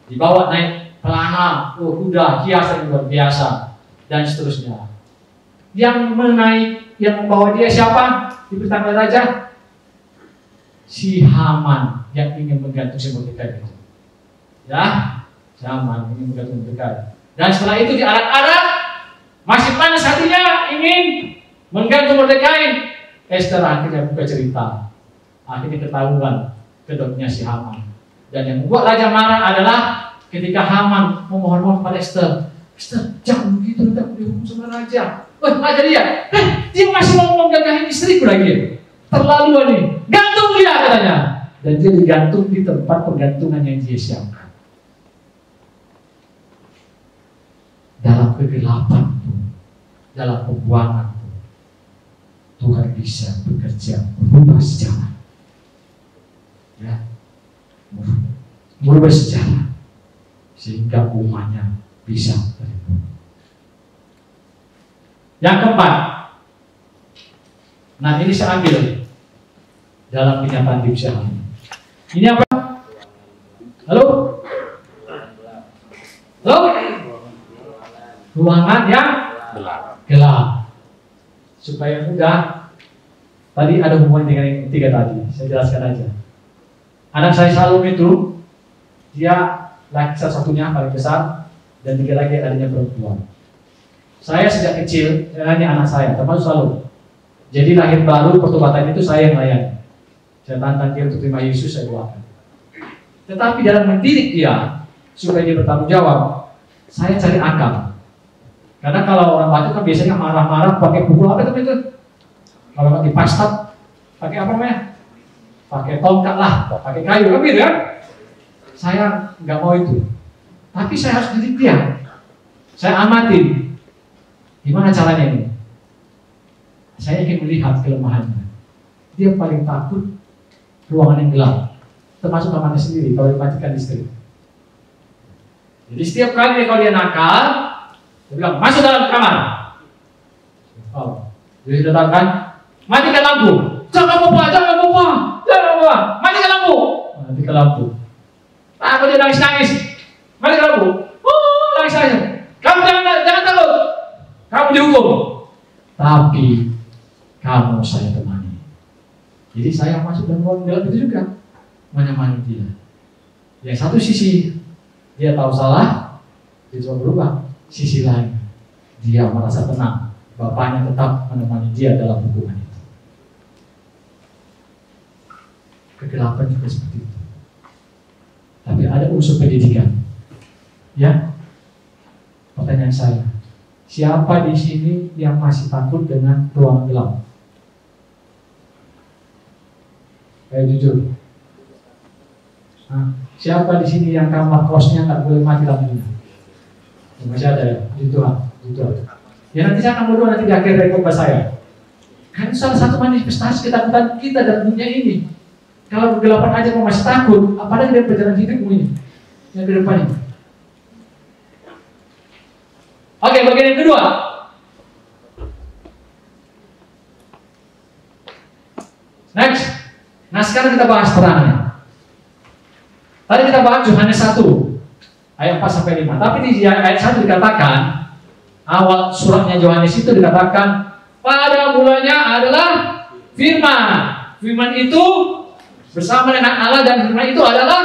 dibawa naik pelana, kuda, hiasan yang luar biasa dan seterusnya. Yang membawa dia siapa? Diberitakan raja, si Haman yang ingin menggantung si Mordekai itu. Ya, si Haman ingin menggantung Mordekai. Dan setelah itu diarak-arak, masih panas hatinya ingin menggantung Mordekai. Esther akhirnya buka cerita. Akhirnya ketahuan kedoknya si Haman. Dan yang membuat raja marah adalah ketika Haman memohon pada Esther, Esther jangan begitu, nanti aku dihukum sama raja. Wah, raja dia masih mau menggagahin istriku lagi. Terlalu nih, gantung dia katanya. Dan dia digantung di tempat penggantungan yang dia siapkan. Dalam kegelapan pun, dalam pembuangan pun, Tuhan bisa bekerja merubah sejarah. Ya, merubah sejarah sehingga umatnya bisa terlindungi. Yang keempat, nah ini saya ambil dalam kenyataan di usia ini. Ini apa? Halo? ruangan yang gelap. Supaya mudah. Tadi ada hubungan dengan yang ketiga tadi. Saya jelaskan aja. Anak saya Salum itu, dia laki satu-satunya paling besar, dan 3 lagi adanya perempuan. Saya sejak kecil, ini anak saya, termasuk Salum. Jadi lahir baru pertobatan itu saya yang layani. Saya tantang dia untuk terima Yesus, saya doakan. Tetapi dalam mendidik dia supaya dia bertanggung jawab, saya cari akal. Karena kalau orang Batak kan biasanya marah-marah pakai pukul apa itu? Kalau nggak dipastat, pakai apa namanya? Pakai tongkat lah, pakai kayu, kan gitu kan? Saya nggak mau itu. Tapi saya harus didik dia. Saya amatin. Gimana caranya ini? Saya ingin melihat kelemahannya. Dia paling takut ruangan yang gelap, termasuk kamarnya sendiri kalau dimatikan listrik. Jadi setiap kali kalau dia nakal, dia bilang masuk dalam kamar. Oh, dia sudah tahu kan? Matikan lampu. Jangan bawa, matikan lampu. Matikan lampu. Aku dia nangis. Matikan lampu. Nangis. Kamu jangan takut. Kamu dihukum. Tapi kamu saya temani. Jadi saya masuk dalam ruang gelap itu juga menemani dia. Yang satu sisi dia tahu salah, dia coba berubah. Sisi lain dia merasa tenang. Bapaknya tetap menemani dia dalam hubungan itu. Kegelapan juga seperti itu. Tapi ada unsur pendidikan. Ya. Pertanyaan saya, siapa di sini yang masih takut dengan ruang gelap? Jujur. Siapa di sini yang kamar kosnya nggak boleh mati lampunya? Masih ada ya? Itu ya nanti saya akan berdoa nanti di akhir rekomendasi saya. Kan salah satu manifestasi ketakutan kita dalam dunia ini. Kalau kegelapan aja mau masih takut, apalagi dari perjalanan hidupmu ini yang ke depan ini. Oke, bagian yang kedua. Next. Nah sekarang kita bahas terangnya. Tadi kita bahas Yohanes 1 ayat 4-5. Tapi di ayat 1 dikatakan, awal suratnya Yohanes itu dikatakan pada mulanya adalah firman. Firman itu bersama dengan Allah dan firman itu adalah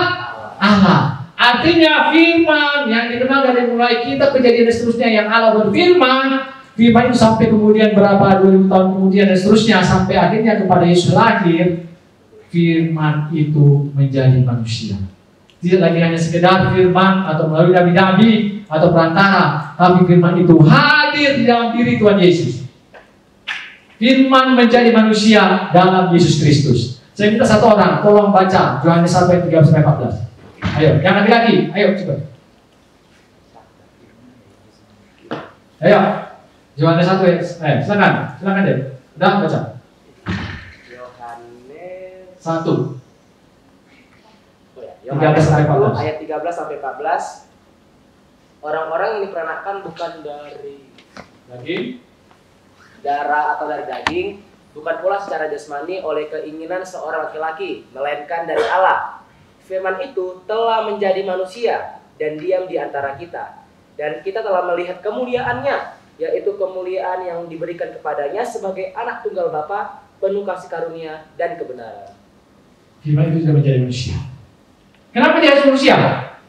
Allah. Artinya firman yang dikenal dari mulai kita kejadian dan seterusnya yang Allah berfirman, firman itu sampai kemudian berapa 2000 tahun kemudian dan seterusnya sampai akhirnya kepada Yesus lahir, firman itu menjadi manusia. Tidak lagi hanya sekedar firman atau melalui nabi-nabi atau perantara, tapi firman itu hadir di dalam diri Tuhan Yesus. Firman menjadi manusia dalam Yesus Kristus. Saya minta satu orang, tolong baca Yohanes 1 ayat 13-14. Ayo, yang lagi, ayo coba. Ayo, Yohanes 1 silakan deh. Udah baca. Yohanes 1. Yohanes 1 ayat 13-14. Orang-orang yang diperanakan bukan dari Daging, darah atau dari daging, bukan pula secara jasmani oleh keinginan seorang laki-laki, melainkan dari Allah. Firman itu telah menjadi manusia dan diam di antara kita. Dan kita telah melihat kemuliaannya, yaitu kemuliaan yang diberikan kepadanya sebagai anak tunggal Bapa, penuh kasih karunia dan kebenaran. firman itu sudah menjadi manusia. Kenapa dia harus manusia?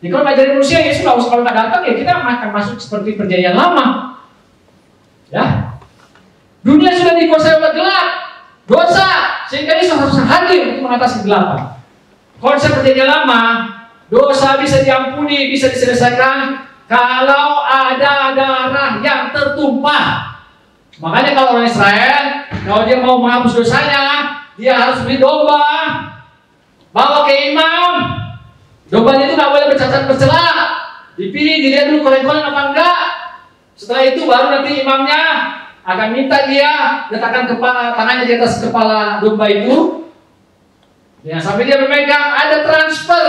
Ya kalau nggak jadi manusia, Yesus nggak usah, kalau nggak datang ya kita akan masuk seperti perjanjian lama. Ya, dunia sudah dikuasai oleh gelap, dosa, sehingga Yesus harus hadir untuk mengatasi kegelapan. Konsep perjanjian lama, dosa bisa diampuni, bisa diselesaikan kalau ada darah yang tertumpah. Makanya kalau orang Israel, kalau dia mau menghapus dosanya, dia harus beli domba, bawa ke imam. Dombanya itu nggak boleh bercacat bercela, dipilih, dilihat dulu koren-koren apa enggak. Setelah itu baru nanti imamnya akan minta dia letakkan tangannya di atas kepala domba itu. Ya, sampai dia memegang, ada transfer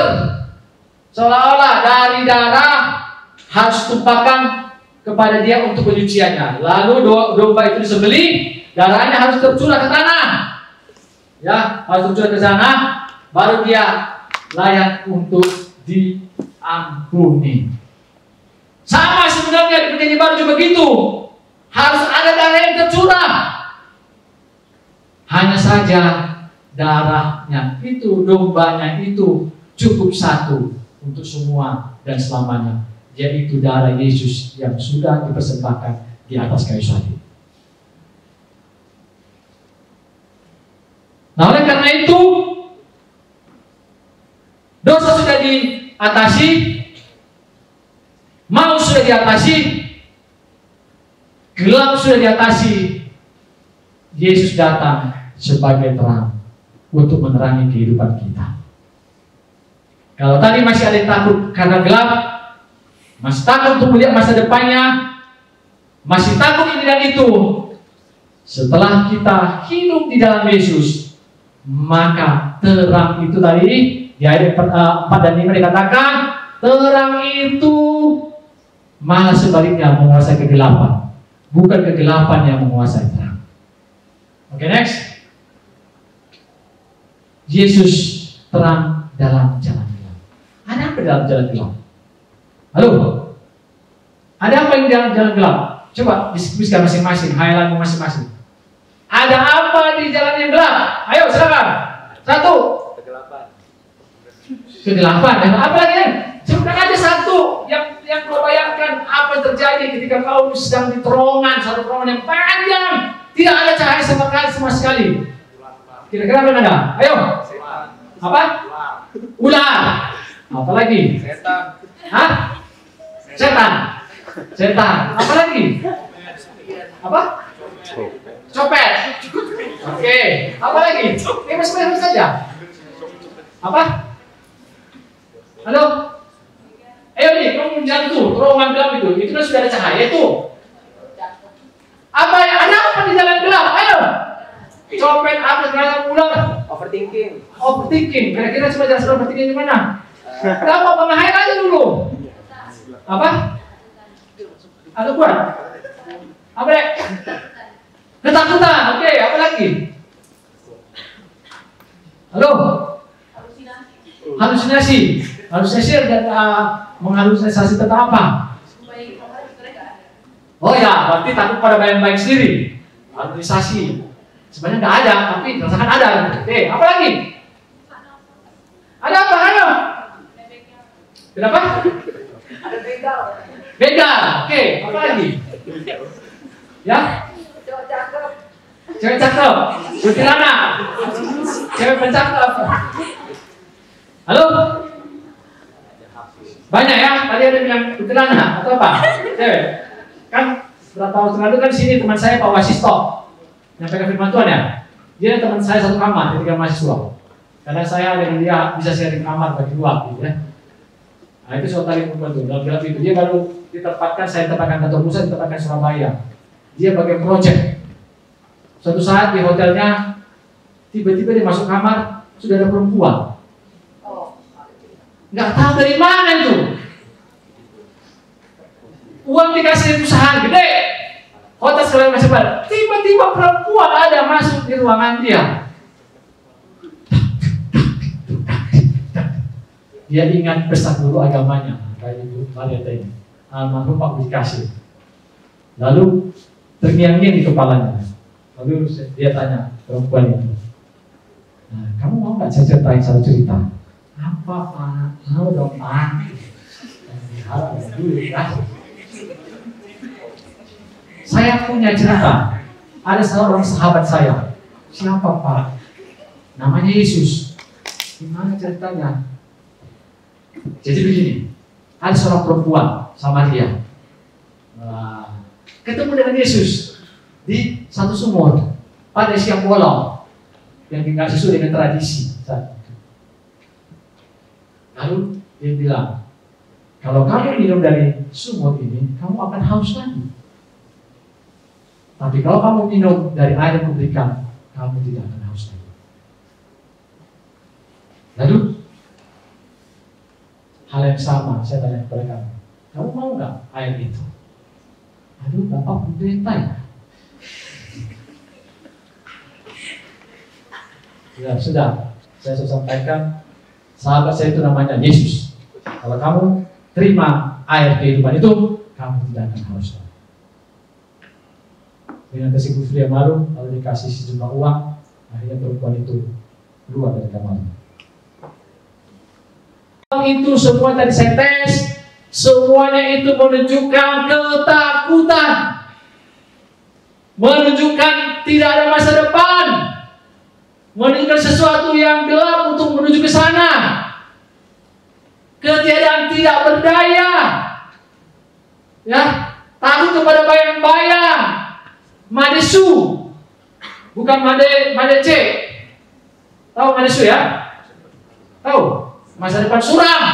seolah-olah dari darah harus tumpahkan kepada dia untuk penyuciannya. Lalu domba itu disembelih, darahnya harus tercurah ke tanah. Ya, harus tercurah ke sana, baru dia layak untuk diampuni. perjanjian baru juga begitu. Harus ada darah yang tercurah. Hanya saja darahnya itu, dombanya itu cukup satu untuk semua dan selamanya, yaitu darah Yesus yang sudah dipersembahkan di atas kayu salib. Nah, oleh karena itu, dosa sudah diatasi, maut sudah diatasi, gelap sudah diatasi. Yesus datang sebagai terang untuk menerangi kehidupan kita. Kalau tadi masih ada yang takut karena gelap, masih takut untuk melihat masa depannya, masih takut ini dan itu, setelah kita hidup di dalam Yesus, maka terang itu tadi di ayat 4 dan 5 dikatakan, terang itu malah sebaliknya menguasai kegelapan, bukan kegelapan yang menguasai terang. Oke, next. Yesus terang dalam jalan gelap. Ada apa dalam jalan gelap? Halo? Ada apa yang dalam jalan gelap? Coba diskusikan masing-masing, hayalanmu masing-masing. Ada apa di jalan yang gelap? Ayo silakan. 1. Kegelapan. Dan apa lagi? Sebenarnya ada satu yang kau bayangkan apa yang terjadi ketika kau sedang di terowongan, satu terowongan yang panjang, tidak ada cahaya sama sekali. Kira-kira apa yang ada? Ayo. Apa? Ular. Apa lagi? Setan. Hah? Setan. Apa lagi? Apa? Copet. Oke. Apa lagi? Ini masing-masing saja. Apa? Halo? Ayo nih, kamu jalan tuh, terowongan gelap itu kan sudah ada cahaya tuh. Apa ya? Ada apa di jalan gelap? Ayo. Copet, apa segala ular? Overthinking. Kira-kira coba jelaskan overthinking gimana? Kenapa pengahayan aja dulu? Apa? Ada kuat? Apa dek? Ketakutan. Oke, apa lagi? Halo? Halusinasi. Halusinasi dan menghalusinasi tentang apa? Oh ya, berarti takut pada bayang-bayang sendiri. Halusinasi. Sebenarnya nggak ada, tapi rasakan ada. Oke, apa lagi? Ada apa? Ayo. Kenapa? Ada begal. Begal. Oke, apa lagi? Ya? Cewek cakep. Kuntilanak. Cewek pencakep. Halo? Banyak ya? Tadi ada bilang kuntilanak atau apa? Cewek. Kan beberapa tahun lalu kan di sini teman saya Pak Wasisto nyampaikan firman Tuhan ya. Dia teman saya satu kamar ketika mahasiswa. Karena saya dengan dia bisa sharing kamar bagi dua gitu ya. Nah itu suatu kali membantu dalam gelap itu. Dia baru ditempatkan, saya tempatkan kantor pusat, ditempatkan Surabaya. Dia bagian project. Suatu saat di hotelnya, tiba-tiba dia masuk kamar, sudah ada perempuan. Nggak tahu dari mana itu. Uang dikasih perusahaan gede, hotel sekalian masih pada. Tiba-tiba perempuan ada masuk di ruangan dia. Dia ingat pesan guru agamanya, kayak Ibu Marieta ini, almarhum Pak Budi Kasih. Lalu terngiang-ngiang di kepalanya. Lalu dia tanya perempuan itu, nah, kamu mau nggak saya ceritain satu cerita? Apa Pak? Mau dong Pak. Saya punya cerita. Ada seorang sahabat saya. Siapa Pak? Namanya Yesus. Gimana ceritanya? Jadi begini, ada seorang perempuan Samaria ketemu dengan Yesus di satu sumur pada siang bolong yang tidak sesuai dengan tradisi saat itu. Lalu dia bilang, kalau kamu minum dari sumur ini, kamu akan haus lagi. Tapi kalau kamu minum dari air yang kuberikan, kamu tidak akan haus lagi. Lalu hal yang sama saya tanya kepada kamu, kamu mau nggak air itu? Aduh, Bapak pendeta ya. Ya sudah, saya sudah sampaikan, sahabat saya itu namanya Yesus. Kalau kamu terima air kehidupan itu, kamu tidak akan haus lagi. Dengan tersebut dia malu, lalu dikasih sejumlah uang, akhirnya perempuan itu keluar dari kamarnya. Itu semua tadi saya tes, semuanya itu menunjukkan ketakutan, menunjukkan tidak ada masa depan, menunjukkan sesuatu yang gelap untuk menuju ke sana, ketiadaan tidak berdaya, ya, takut kepada bayang-bayang, madesu, bukan madece, tahu madesu ya? Tahu? Masa depan suram,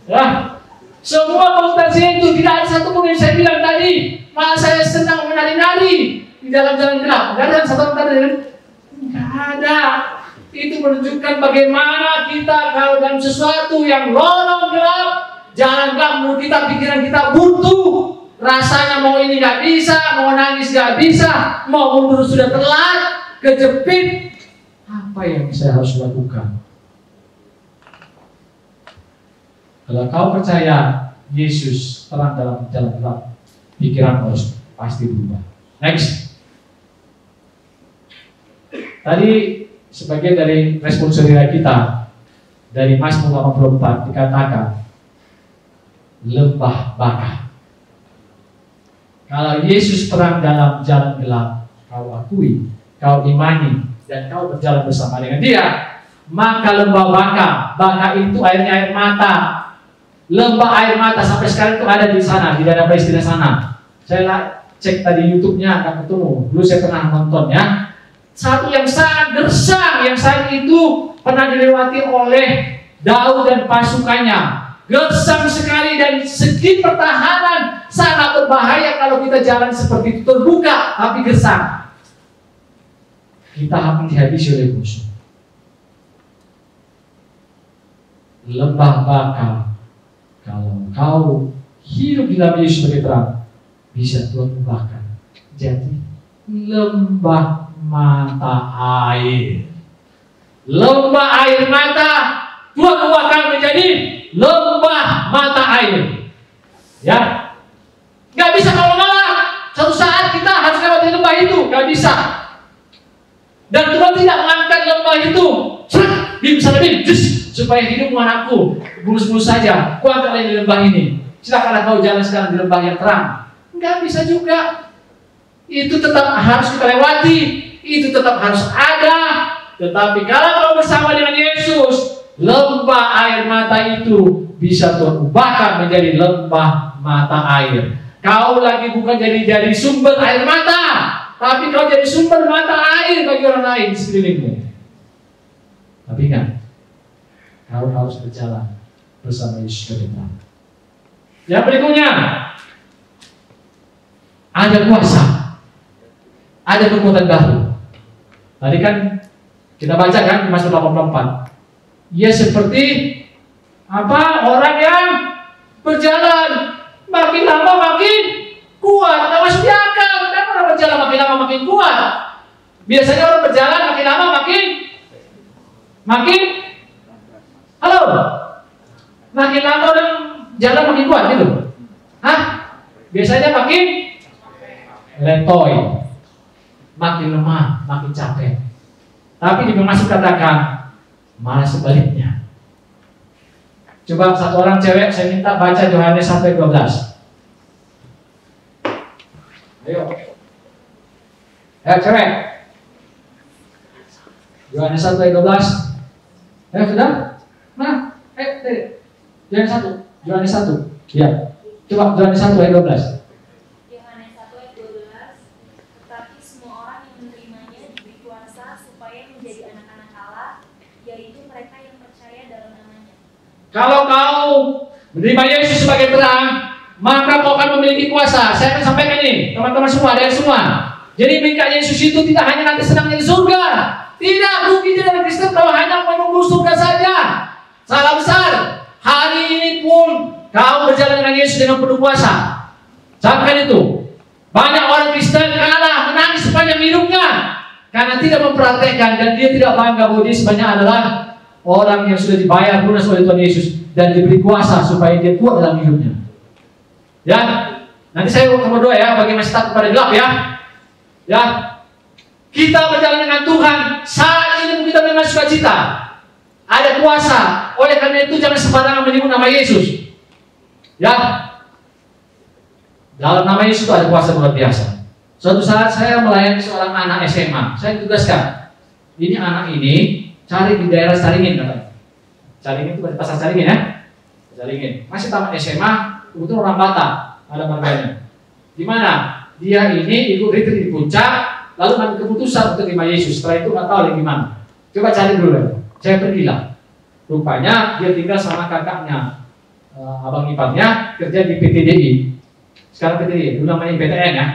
ya. Semua konsultasi itu tidak ada satu pun yang saya bilang tadi. Malah saya senang menari-nari di dalam jalan gelap. Tidak ada satu tadi, tidak ada. Itu menunjukkan bagaimana kita kalau dalam sesuatu yang lorong gelap, jalan gelap menurut kita, pikiran kita buntu. Rasanya mau ini nggak bisa, mau nangis nggak bisa, mau mundur sudah telat, kejepit. Apa yang saya harus lakukan? Kalau kau percaya Yesus terang dalam jalan gelap, pikiran harus pasti berubah. Next. Tadi sebagian dari respon saudara kita dari Mazmur 84 dikatakan lembah baka. Kalau Yesus terang dalam jalan gelap, kau akui, kau imani, dan kau berjalan bersama dengan Dia, maka lembah baka itu airnya air mata. Lembah air mata sampai sekarang itu ada di sana, di daerah Palestina sana. Saya cek tadi YouTube-nya, akan ketemu. Dulu saya pernah nonton ya. Satu yang sangat gersang, yang saat itu pernah dilewati oleh Daud dan pasukannya. Gersang sekali dan segi pertahanan sangat berbahaya kalau kita jalan seperti itu, terbuka tapi gersang. Kita akan dihabisi oleh musuh. Lembah baka. Kalau kau hidup di dalam Yesus sebagai terang, bisa Tuhan ubahkan jadi lembah mata air. Lembah air mata Tuhan ubahkan menjadi lembah mata air. Ya, nggak bisa kalau ngalah. Suatu saat kita harus lewati lembah itu, nggak bisa. Dan Tuhan tidak mengangkat lembah itu. Bisa lebih, supaya hidupmu anakku mulus-mulus saja. Kau angkat lagi di lembah ini. Silakanlah kau jalan sekarang di lembah yang terang. Enggak bisa juga. Itu tetap harus kita lewati. Itu tetap harus ada. Tetapi kalau kau bersama dengan Yesus, lembah air mata itu bisa Tuhan ubahkan menjadi lembah mata air. Kau lagi bukan jadi sumber air mata, tapi kau jadi sumber mata air bagi orang lain di sekelilingmu. Tapi kan, kau harus berjalan bersama Yesus sebagai terang. Yang berikutnya, ada kuasa, ada kekuatan baru. Tadi kan kita baca kan di Mazmur 84. Ia seperti apa? Orang yang berjalan makin lama makin kuat. Tidak masuk di akal. Kenapa orang berjalan makin lama makin kuat? Biasanya orang berjalan makin lama makin halo, makin lama orang jalan makin kuat gitu. Hah? Biasanya makin letoy, makin lemah, makin capek. Tapi di Mazmur katakan malah sebaliknya. Coba satu orang cewek saya minta baca Yohanes 1:12. Ayo cewek. Yohanes 1:12. Sudah? Nah, Yohanes 1. Ya. Coba Yohanes 1:12. Yohanes 1:12. Tetapi semua orang yang menerimanya diberi kuasa supaya menjadi anak-anak Allah, yaitu mereka yang percaya dalam namanya. Kalau kau menerima Yesus sebagai terang, maka kau akan memiliki kuasa. Saya akan sampaikan ini, teman-teman semua, ada semua. Jadi milik Yesus itu tidak hanya nanti senang di surga. Tidak, rugi dari Kristen kalau hanya menunggu surga saja. Salah besar. Hari ini pun kau berjalan dengan Yesus dengan penuh kuasa. Camkan itu. Banyak orang Kristen kalah, menangis sepanjang hidupnya karena tidak memperhatikan dan dia tidak bangga bahwa dia sebenarnya adalah orang yang sudah dibayar lunas oleh Tuhan Yesus dan diberi kuasa supaya dia kuat dalam hidupnya. Ya, nanti saya mau berdoa ya, bagi masih takut pada gelap ya. Ya, kita berjalan dengan Tuhan saat ini kita dengan sukacita. Ada kuasa. Oleh karena itu jangan sembarangan menyebut nama Yesus. Ya, dalam nama Yesus itu ada kuasa luar biasa. Suatu saat saya melayani seorang anak SMA. Saya tugaskan, ini anak ini cari di daerah Caringin katanya. Caringin itu di pasar Caringin ya. Caringin. Masih tamat SMA, kebetulan orang Batak, ada marganya. Di mana? Dia ini ikut retreat di puncak, lalu ambil keputusan untuk terima Yesus. Setelah itu nggak tahu lagi gimana. Coba cari dulu ya. Saya pergilah. Rupanya dia tinggal sama kakaknya, abang iparnya kerja di PTDI. Sekarang PTDI, dulu namanya PTN ya.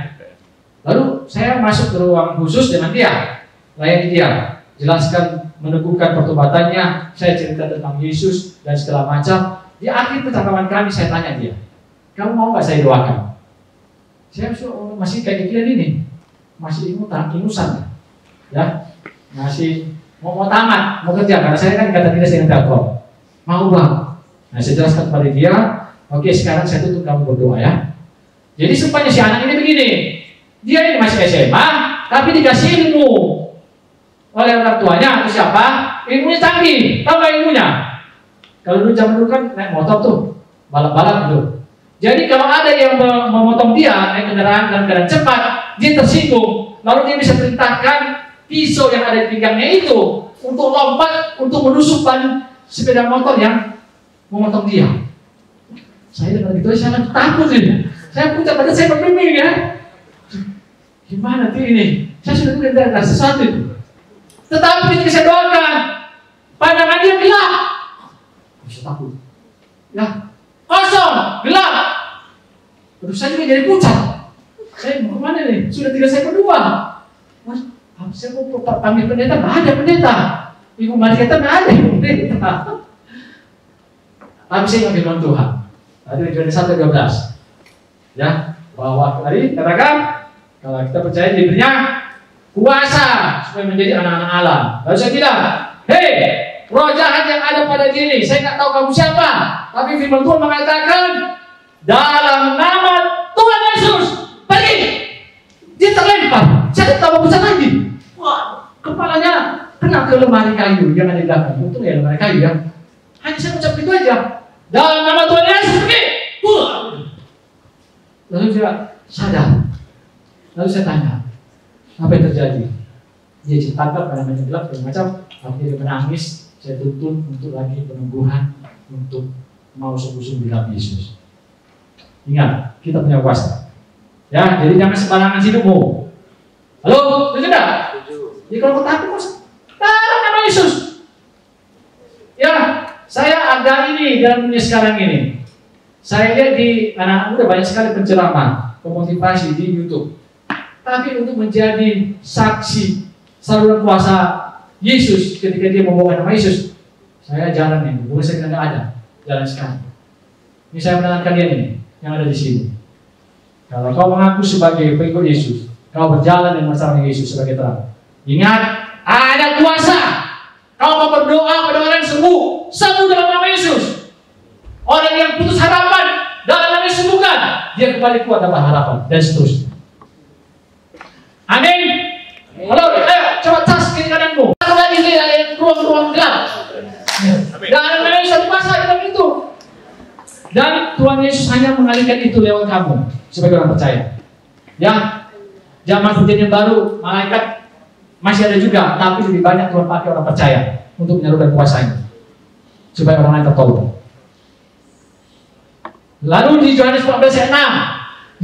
Lalu saya masuk ke ruang khusus dengan dia, layani dia, jelaskan, meneguhkan pertobatannya. Saya cerita tentang Yesus dan segala macam. Di akhir percakapan kami saya tanya dia, kamu mau nggak saya doakan? Saya masih kayak gini ini, masih ingusan, ya, masih mau tamat, mau kerja, karena saya kan kata tidak dengan Telkom. Mau bang? Nah saya jelaskan kepada dia, oke sekarang saya tutup kamu berdoa ya. Jadi supaya si anak ini begini, dia ini masih SMA, tapi dikasih ilmu oleh orang tuanya atau siapa, ilmunya canggih, tahu nggak ilmunya? Kalau dulu zaman dulu kan naik motor tuh, balap-balap gitu. Jadi kalau ada yang memotong dia naik kendaraan dalam keadaan cepat, dia tersinggung, lalu dia bisa perintahkan pisau yang ada di pinggangnya itu untuk lompat untuk menusuk ban sepeda motor yang memotong dia. Saya dengar gitu, saya takut ini. Saya pucat pada saya bermimpi ya. Gimana tuh ini? Saya sudah dengar sesuatu itu. Tetapi ketika saya doakan, pandangan dia gelap. Saya takut. Ya, kosong, gelap. Terus saya juga jadi pucat. Saya mau kemana nih? Sudah tinggal saya berdua. Mas, saya mau panggil pendeta, nggak ada pendeta. Ibu Mariketa nggak ada ibu pendeta. Tapi saya ngambil firman Tuhan. Tadi Yohanes 1:12. Ya, bahwa tadi katakan kalau kita percaya diberinya kuasa supaya menjadi anak-anak Allah. Lalu saya bilang, hei, roh jahat yang ada pada diri, saya nggak tahu kamu siapa, tapi firman Tuhan mengatakan dalam nama Tuhan Yesus pergi. Dia terlempar, saya tak tahu besar lagi. Wah, kepalanya kena ke lemari kayu yang ada di belakang. Untung ya lemari kayu ya. Hanya saya ucap itu aja. Dalam nama Tuhan Yesus pergi. Lalu dia sadar. Lalu saya tanya, apa yang terjadi? Dia ditangkap karena menyegelap dan macam. Akhirnya dia menangis. Saya tuntun untuk lagi penungguhan untuk mau sungguh-sungguh di dalam Yesus. Ingat, kita punya kuasa. Ya, jadi jangan sembarangan hidupmu. Halo, setuju tidak? Jadi kalau mau takut, dalam nama Yesus. Ya, saya ada ini dalam dunia sekarang ini. Saya lihat di anak-anak muda banyak sekali penceramah, pemotivasi di YouTube. Tapi untuk menjadi saksi saluran kuasa Yesus ketika dia membawa nama Yesus, saya jalan ini, bukan saya tidak ada jalan sekarang. Ini saya menekankan dia ini yang ada di sini. Kalau kau mengaku sebagai pengikut Yesus, kau berjalan dengan masalah Yesus sebagai terang. Ingat, ada kuasa. Kau mau berdoa pada orang yang sembuh, sembuh dalam nama Yesus. Orang yang putus harapan, dalam nama Yesus sembuhkan, dia kembali kuat dapat harapan dan seterusnya. Amin. Halo, ayo coba tas kiri kananmu. Satu lagi lihat ruang-ruang gelap. Dan nama Yesus kuasa dalam itu. Dan Tuhan Yesus hanya mengalihkan itu lewat kamu sebagai orang percaya. Ya, zaman perjanjian baru malaikat masih ada juga, tapi lebih banyak Tuhan pakai orang percaya untuk menyalurkan kuasanya supaya orang lain tertolong. Lalu di Yohanes 14 ayat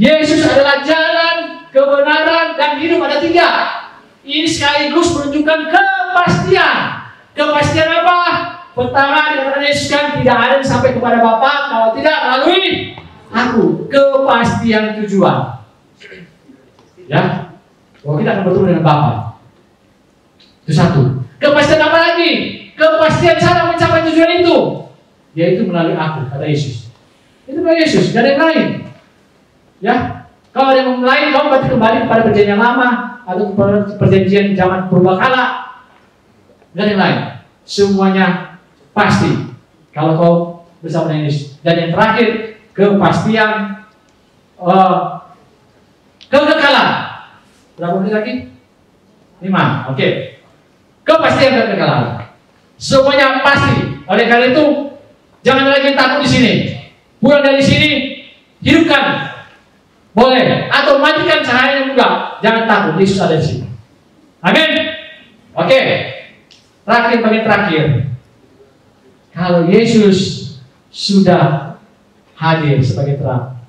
6, Yesus adalah jalan, kebenaran, dan hidup. Ada 3. Ini sekaligus menunjukkan kepastian. Kepastian apa? Pertama, dikatakan Yesus kan tidak ada sampai kepada Bapa kalau tidak melalui aku. Kepastian tujuan. Ya, bahwa kita akan bertemu dengan Bapa. Itu satu. Kepastian apa lagi? Kepastian cara mencapai tujuan itu, yaitu melalui aku, kata Yesus. Itu melalui Yesus, tidak ada yang lain. Ya, kalau ada yang lain, kamu berarti kembali kepada perjanjian lama atau kepada perjanjian zaman purbakala. Tidak ada yang lain. Semuanya pasti kalau kau bersama dengan Yesus. Dan yang terakhir, kepastian kekekalan. Berapa menit lagi? 5. Oke. Kepastian kekekalan. Semuanya pasti. Oleh karena itu, jangan lagi takut di sini. Pulang dari sini, hidupkan. Boleh. Atau matikan cahayanya juga. Jangan takut. Yesus ada di sini. Amin. Oke. Bagian terakhir. Kalau Yesus sudah hadir sebagai terang,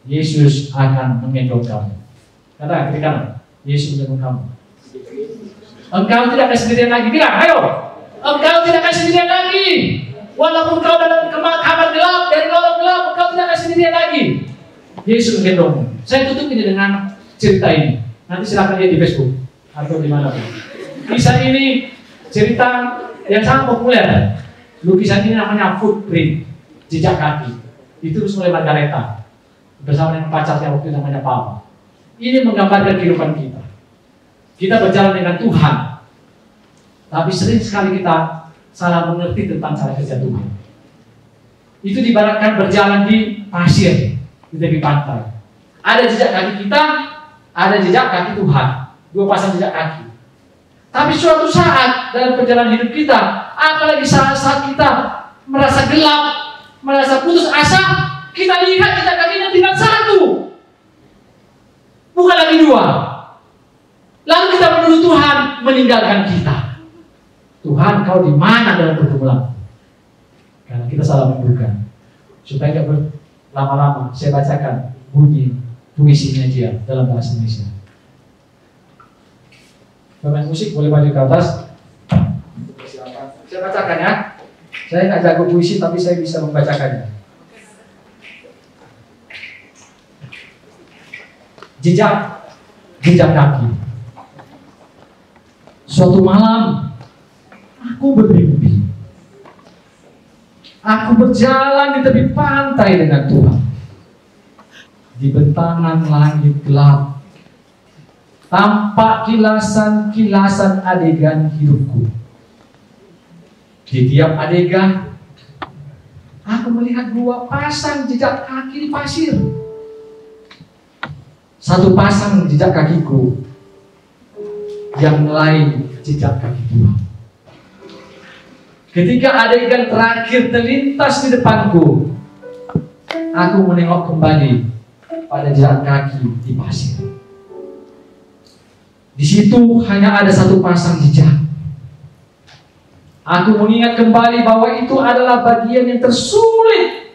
Yesus akan menggendong kamu. Katakan, Yesus menggendong kamu. Engkau tidak akan sendirian lagi. Bilang, ayo. Engkau tidak akan sendirian lagi. Walaupun kau dalam kamar gelap, dari lorong gelap, engkau tidak akan sendirian lagi. Yesus menggendongmu. Saya tutup ini dengan cerita ini. Nanti silakan lihat di Facebook atau di mana pun. Kisah ini cerita yang sangat populer. Lukisan ini namanya footprint, jejak kaki. Ditulis oleh Margareta bersama dengan pacarnya waktu itu namanya Papa. Ini menggambarkan kehidupan kita. Kita berjalan dengan Tuhan, tapi sering sekali kita salah mengerti tentang cara kerja Tuhan. Itu diibaratkan berjalan di pasir di tepi pantai. Ada jejak kaki kita, ada jejak kaki Tuhan. 2 pasang jejak kaki. Tapi suatu saat dalam perjalanan hidup kita, apalagi saat kita merasa gelap, merasa putus asa, kita lihat jejak kakinya tinggal 1, bukan lagi 2. Lalu kita menuduh Tuhan meninggalkan kita. Tuhan, kau di mana dalam pergumulan? Karena kita salah menduga. Supaya tidak berlama-lama, saya bacakan bunyi puisinya dia dalam bahasa Indonesia. Pemain musik boleh maju ke atas. Saya bacakan ya. Saya nggak jago puisi, tapi saya bisa membacakannya. Jejak kaki. Suatu malam, aku bermimpi. Aku berjalan di tepi pantai dengan Tuhan. Di bentangan langit gelap, tampak kilasan-kilasan adegan hidupku. Di tiap adegan, aku melihat 2 pasang jejak kaki di pasir. 1 pasang jejak kakiku, yang lain jejak kaki Tuhan. Ketika adegan terakhir terlintas di depanku, aku menengok kembali pada jejak kaki di pasir. Di situ hanya ada 1 pasang jejak. Aku mengingat kembali bahwa itu adalah bagian yang tersulit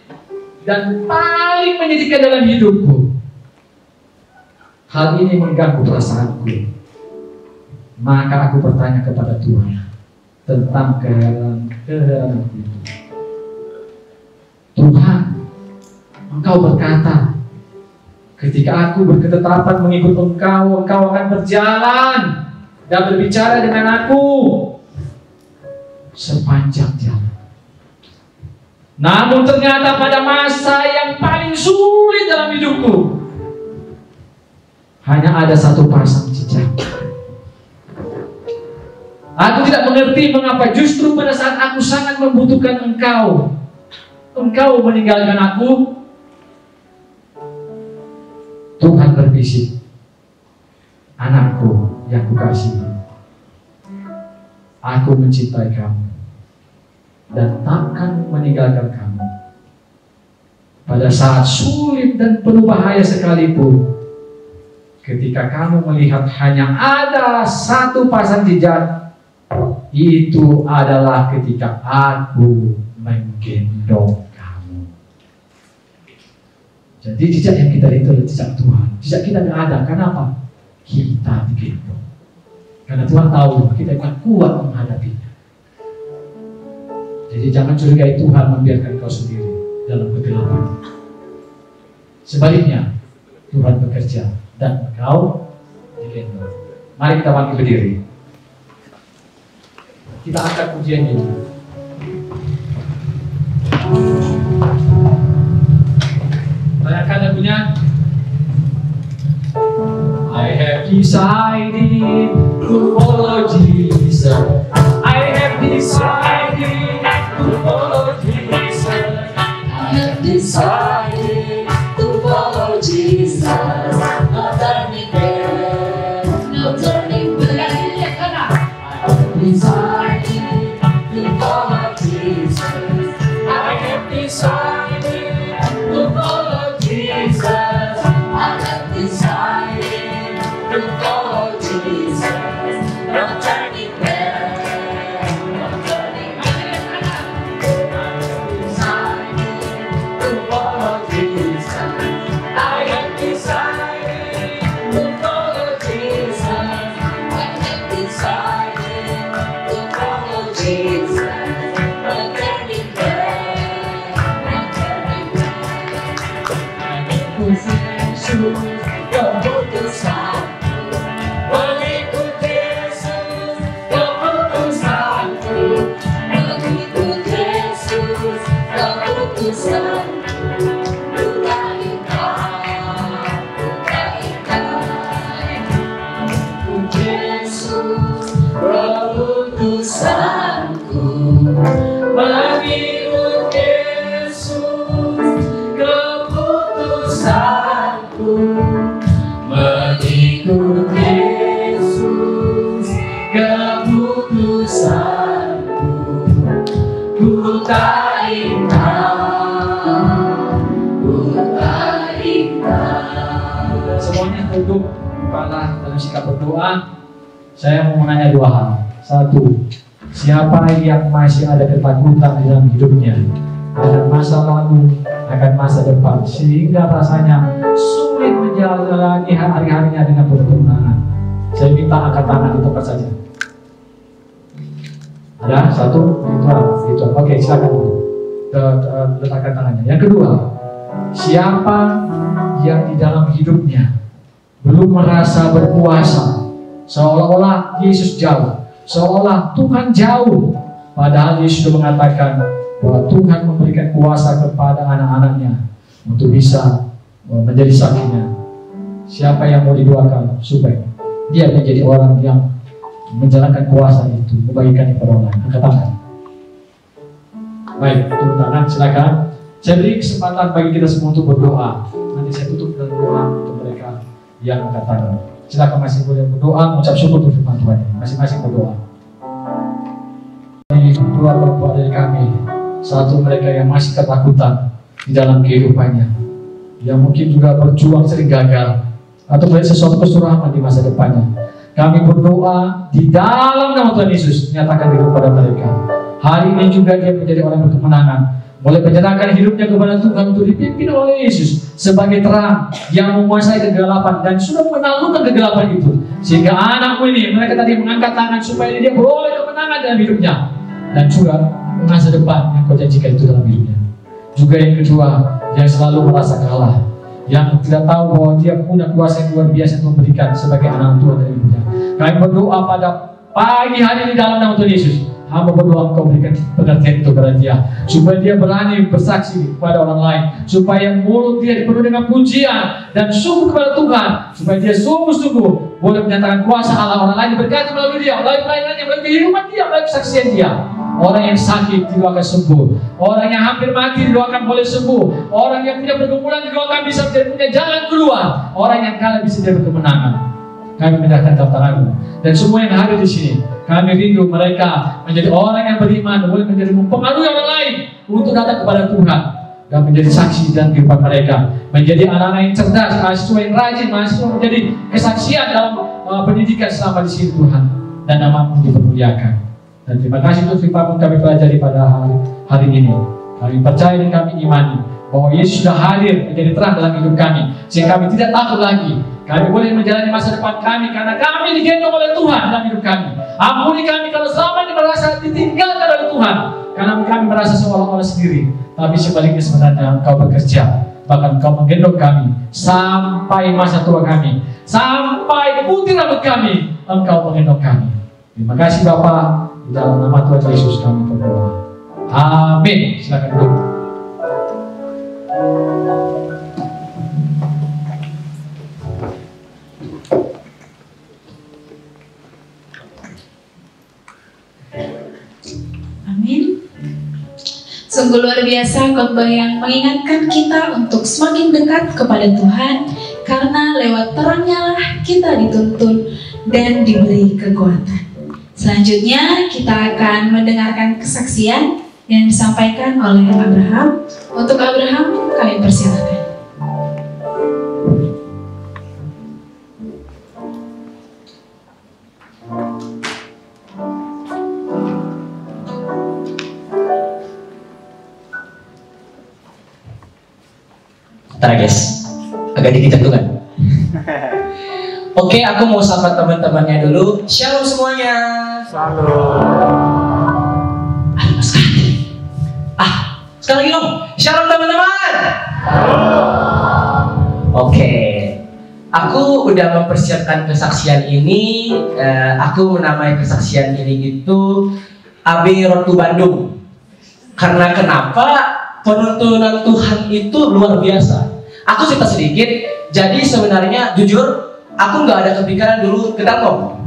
dan paling menyedihkan dalam hidupku. Hal ini mengganggu perasaanku. Maka aku bertanya kepada Tuhan tentang keheranan itu. Tuhan, Engkau berkata, ketika aku berketetapan mengikut Engkau, Engkau akan berjalan dan berbicara dengan aku sepanjang jalan. Namun ternyata pada masa yang paling sulit dalam hidupku, hanya ada 1 pasang jejak. Aku tidak mengerti mengapa justru pada saat aku sangat membutuhkan Engkau, Engkau meninggalkan aku. Tuhan berbisik, anakku yang kukasihi, aku mencintai kamu dan takkan meninggalkan kamu. Pada saat sulit dan penuh bahaya sekalipun, ketika kamu melihat hanya ada 1 pasang jejak, itu adalah ketika aku menggendong kamu. Jadi jejak yang kita itu adalah jejak Tuhan. Jejak kita tidak ada. Kenapa? Kita digendong. Karena Tuhan tahu kita akan kuat menghadapinya. Jadi jangan curigai Tuhan membiarkan kau sendiri dalam kegelapan. Sebaliknya, Tuhan bekerja dan kau digendong. Mari kita bangkit berdiri. Kita angkat pujian ini. Tanyakan lagunya. I have decided to follow Jesus. I have decided to follow Jesus. I have decided to follow Jesus. Semuanya duduk kepala dalam sikap berdoa. Saya mau menanya dua hal. Satu, siapa yang masih ada ketakutan di dalam hidupnya akan masa lalu, akan masa depan, sehingga rasanya sulit menjalani hari-harinya dengan bertenangan? Saya minta angkat tangan di tempat saja. Ada satu, itu. Oke, silakan letakkan tangannya. Yang kedua, siapa yang di dalam hidupnya belum merasa berkuasa, seolah-olah Yesus jauh, seolah Tuhan jauh, padahal Yesus sudah mengatakan bahwa Tuhan memberikan kuasa kepada anak-anaknya untuk bisa menjadi saksinya. Siapa yang mau didoakan supaya dia menjadi orang yang menjalankan kuasa itu, membagikan kepada orang lain? Angkat tangan. Baik, turun tangan, silakan. Saya beri kesempatan bagi kita semua untuk berdoa. Nanti saya tutup dengan doa untuk mereka yang angkat tangan. Silakan masih boleh berdoa, mengucap syukur untuk firman Tuhan. Masing-masing berdoa. Ini dua perempuan dari kami. Satu, mereka yang masih ketakutan di dalam kehidupannya, yang mungkin juga berjuang sering gagal atau melihat sesuatu kesurangan di masa depannya. Kami berdoa di dalam nama Tuhan Yesus, nyatakan diri kepada mereka. Hari ini juga dia menjadi orang berkemenangan, boleh menyerahkan hidupnya kepada Tuhan untuk dipimpin oleh Yesus sebagai terang yang menguasai kegelapan dan sudah menaklukkan kegelapan itu. Sehingga anakmu ini, mereka tadi mengangkat tangan supaya dia boleh kemenangan dalam hidupnya dan juga masa depan yang kau janjikan itu dalam hidupnya. Juga yang kedua, yang selalu merasa kalah, yang tidak tahu bahwa dia punya kuasa yang luar biasa untuk memberikan sebagai anak Tuhan dari hidupnya. Kami berdoa pada pagi hari ini dalam nama Tuhan Yesus. Hamba berdoa Engkau berikan pengertian itu kepada dia, supaya dia berani bersaksi kepada orang lain, supaya mulut dia dipenuhi dengan pujian dan sungguh kepada Tuhan, supaya dia sungguh-sungguh boleh menyatakan kuasa Allah. Orang lain diberkati melalui dia, melalui pelayanannya, melalui kehidupan dia, melalui kesaksian dia. Orang yang sakit didoakan sembuh, orang yang hampir mati didoakan boleh sembuh, orang yang punya pergumulan didoakan bisa punya jalan keluar, orang yang kalah bisa jadi berkemenangan. Kami menyerahkan dalam tangan-Mu dan semua yang hadir di sini. Kami rindu mereka menjadi orang yang beriman, boleh menjadi mempengaruhi orang lain untuk datang kepada Tuhan dan menjadi saksi dan kehidupan mereka, menjadi anak-anak yang cerdas, mahasiswa yang rajin, mahasiswa menjadi kesaksian dalam pendidikan selama di sini Tuhan, dan nama-Mu dipermuliakan. Dan terima kasih untuk firman kami pelajari pada hari ini. Kami percaya dan kami imani bahwa Yesus sudah hadir menjadi terang dalam hidup kami, sehingga kami tidak takut lagi. Kami boleh menjalani masa depan kami karena kami digendong oleh Tuhan dalam hidup kami. Ampuni kami kalau selama ini merasa ditinggalkan oleh Tuhan, karena kami merasa seolah-olah sendiri. Tapi sebaliknya sebenarnya Engkau bekerja, bahkan Engkau menggendong kami sampai masa tua kami, sampai putih rambut kami, Engkau menggendong kami. Terima kasih Bapa, di dalam nama Tuhan Yesus kami berdoa. Amin. Silakan duduk. Amin. Sungguh luar biasa khotbah yang mengingatkan kita untuk semakin dekat kepada Tuhan, karena lewat terangnya lah kita dituntun dan diberi kekuatan. Selanjutnya kita akan mendengarkan kesaksian yang disampaikan oleh Abraham. Untuk Abraham kami persilakan. Bentar guys, agak dikit jantungan. Oke, aku mau sapa teman-temannya dulu. Shalom semuanya. Sekali lagi dong. Shalom teman-teman. Oke, aku udah mempersiapkan kesaksian ini. Aku menamai kesaksian ini itu AB Rotu Bandung. Karena kenapa? Penuntunan Tuhan itu luar biasa. Aku cerita sedikit. Jadi sebenarnya jujur, aku nggak ada kepikiran dulu ke Telkom.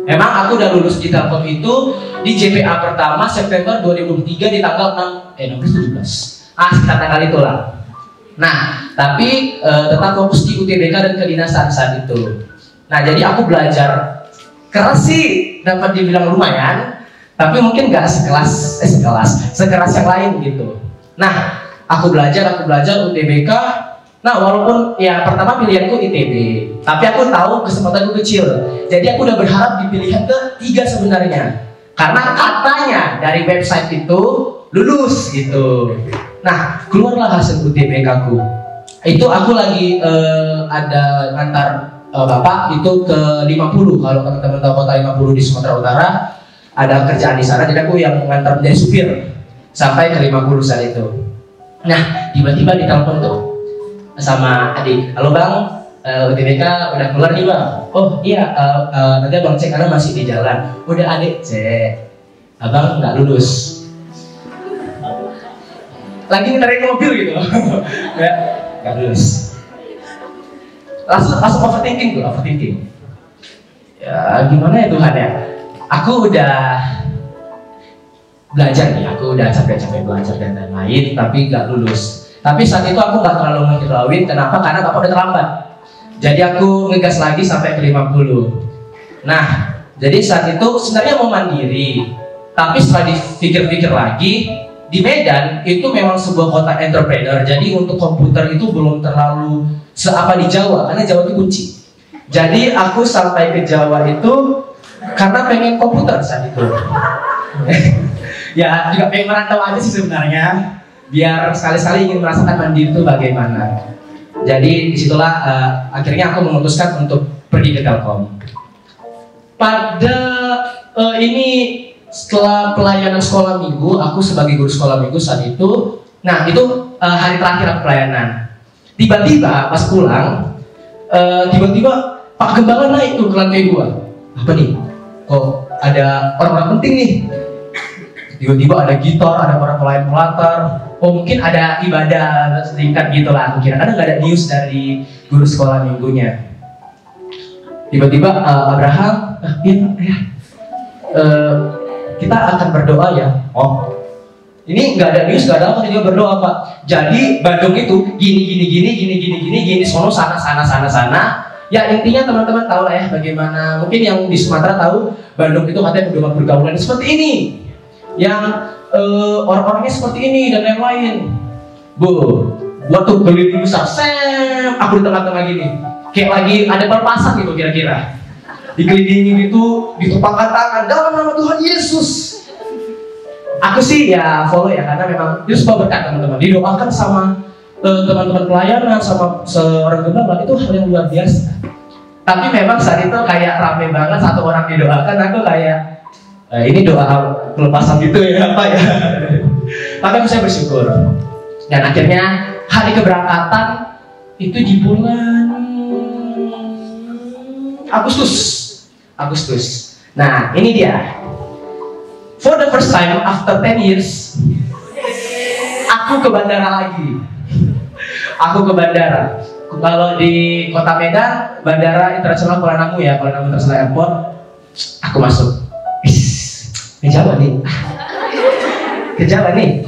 Memang aku udah lulus di Telkom itu di JPA pertama September 2003 di tanggal 17. Sekitar tanggal itulah. Nah, tapi tetap fokus di UTBK dan kedinasan saat itu. Nah, jadi aku belajar keras sih, dapat dibilang lumayan, tapi mungkin nggak sekeras yang lain gitu. Nah, aku belajar UTBK. Nah, walaupun ya pertama pilihanku ITB, tapi aku tahu kesempatanku kecil. Jadi aku udah berharap di pilihan ketiga sebenarnya. Karena katanya dari website itu lulus gitu. Nah, keluarlah hasil UTBK aku. Itu aku lagi ada ngantar bapak itu ke 50. Kalau teman-teman tahu kota 50 di Sumatera Utara, ada kerjaan di sana. Jadi aku yang ngantar menjadi supir sampai ke 50 saat itu. Nah, tiba-tiba ditelepon tuh sama adik, halo bang, UTBK udah keluar nih bang. Oh iya, nanti abang cek karena masih di jalan. Udah adik cek, abang nggak lulus. Lagi ngerin mobil gitu, nggak lulus. Langsung overthinking. Ya gimana ya Tuhan ya? Aku udah belajar nih, aku udah capek-capek belajar dan lain-lain, tapi nggak lulus. Tapi saat itu aku nggak terlalu menghirauin. Kenapa? Karena bapak udah terlambat. Jadi aku ngegas lagi sampai ke 50. Nah, jadi saat itu sebenarnya mau mandiri. Tapi setelah dipikir-pikir lagi, di Medan itu memang sebuah kota entrepreneur. Jadi untuk komputer itu belum terlalu seapa di Jawa, karena Jawa itu kunci. Jadi aku sampai ke Jawa itu karena pengen komputer saat itu. Ya juga pengen merantau aja sih sebenarnya, biar sekali-sekali ingin merasakan mandiri itu bagaimana. Jadi disitulah akhirnya aku memutuskan untuk pergi ke Telkom. Pada ini setelah pelayanan sekolah minggu, aku sebagai guru sekolah minggu saat itu. Nah itu hari terakhir aku pelayanan. Tiba-tiba pas pulang, tiba-tiba Pak Gembangan naik tuh ke lantai 2. Apa nih? Kok ada orang-orang penting nih? Tiba-tiba ada gitar, ada para pelayan pelantar. Oh mungkin ada ibadah singkat gitu lah aku kira, karena nggak ada news dari guru sekolah minggunya. Tiba-tiba Abraham, kita akan berdoa ya. Oh, ini nggak ada news, nggak ada apa, dia berdoa Pak. Jadi Bandung itu gini, sono sana. Ya intinya teman-teman tahu lah ya bagaimana. Mungkin yang di Sumatera tahu Bandung itu katanya pedoman pergaulan seperti ini, yang orang-orangnya seperti ini dan lain-lain. Gua tuh keliling besar, aku di tengah-tengah gini, kayak lagi ada perpasan gitu kira-kira. Dikelilingi gitu, ditumpangkan tangan dalam nama Tuhan Yesus. Aku sih ya follow ya, karena memang itu sebuah berkat teman-teman. Didoakan sama teman-teman pelayanan, sama seorang gembala, itu hal yang luar biasa. Tapi memang saat itu kayak rame banget, satu orang didoakan, aku kayak ini doa pelepasan gitu ya Pak ya. Tapi aku saya bersyukur. Dan akhirnya hari keberangkatan itu di bulan Agustus. Nah ini dia. For the first time after 10 years, aku ke bandara lagi. Kalau di kota Medan, Bandara Internasional Kuala Namu ya, Kuala Namu International Airport. Aku masuk. Ke Jawa nih.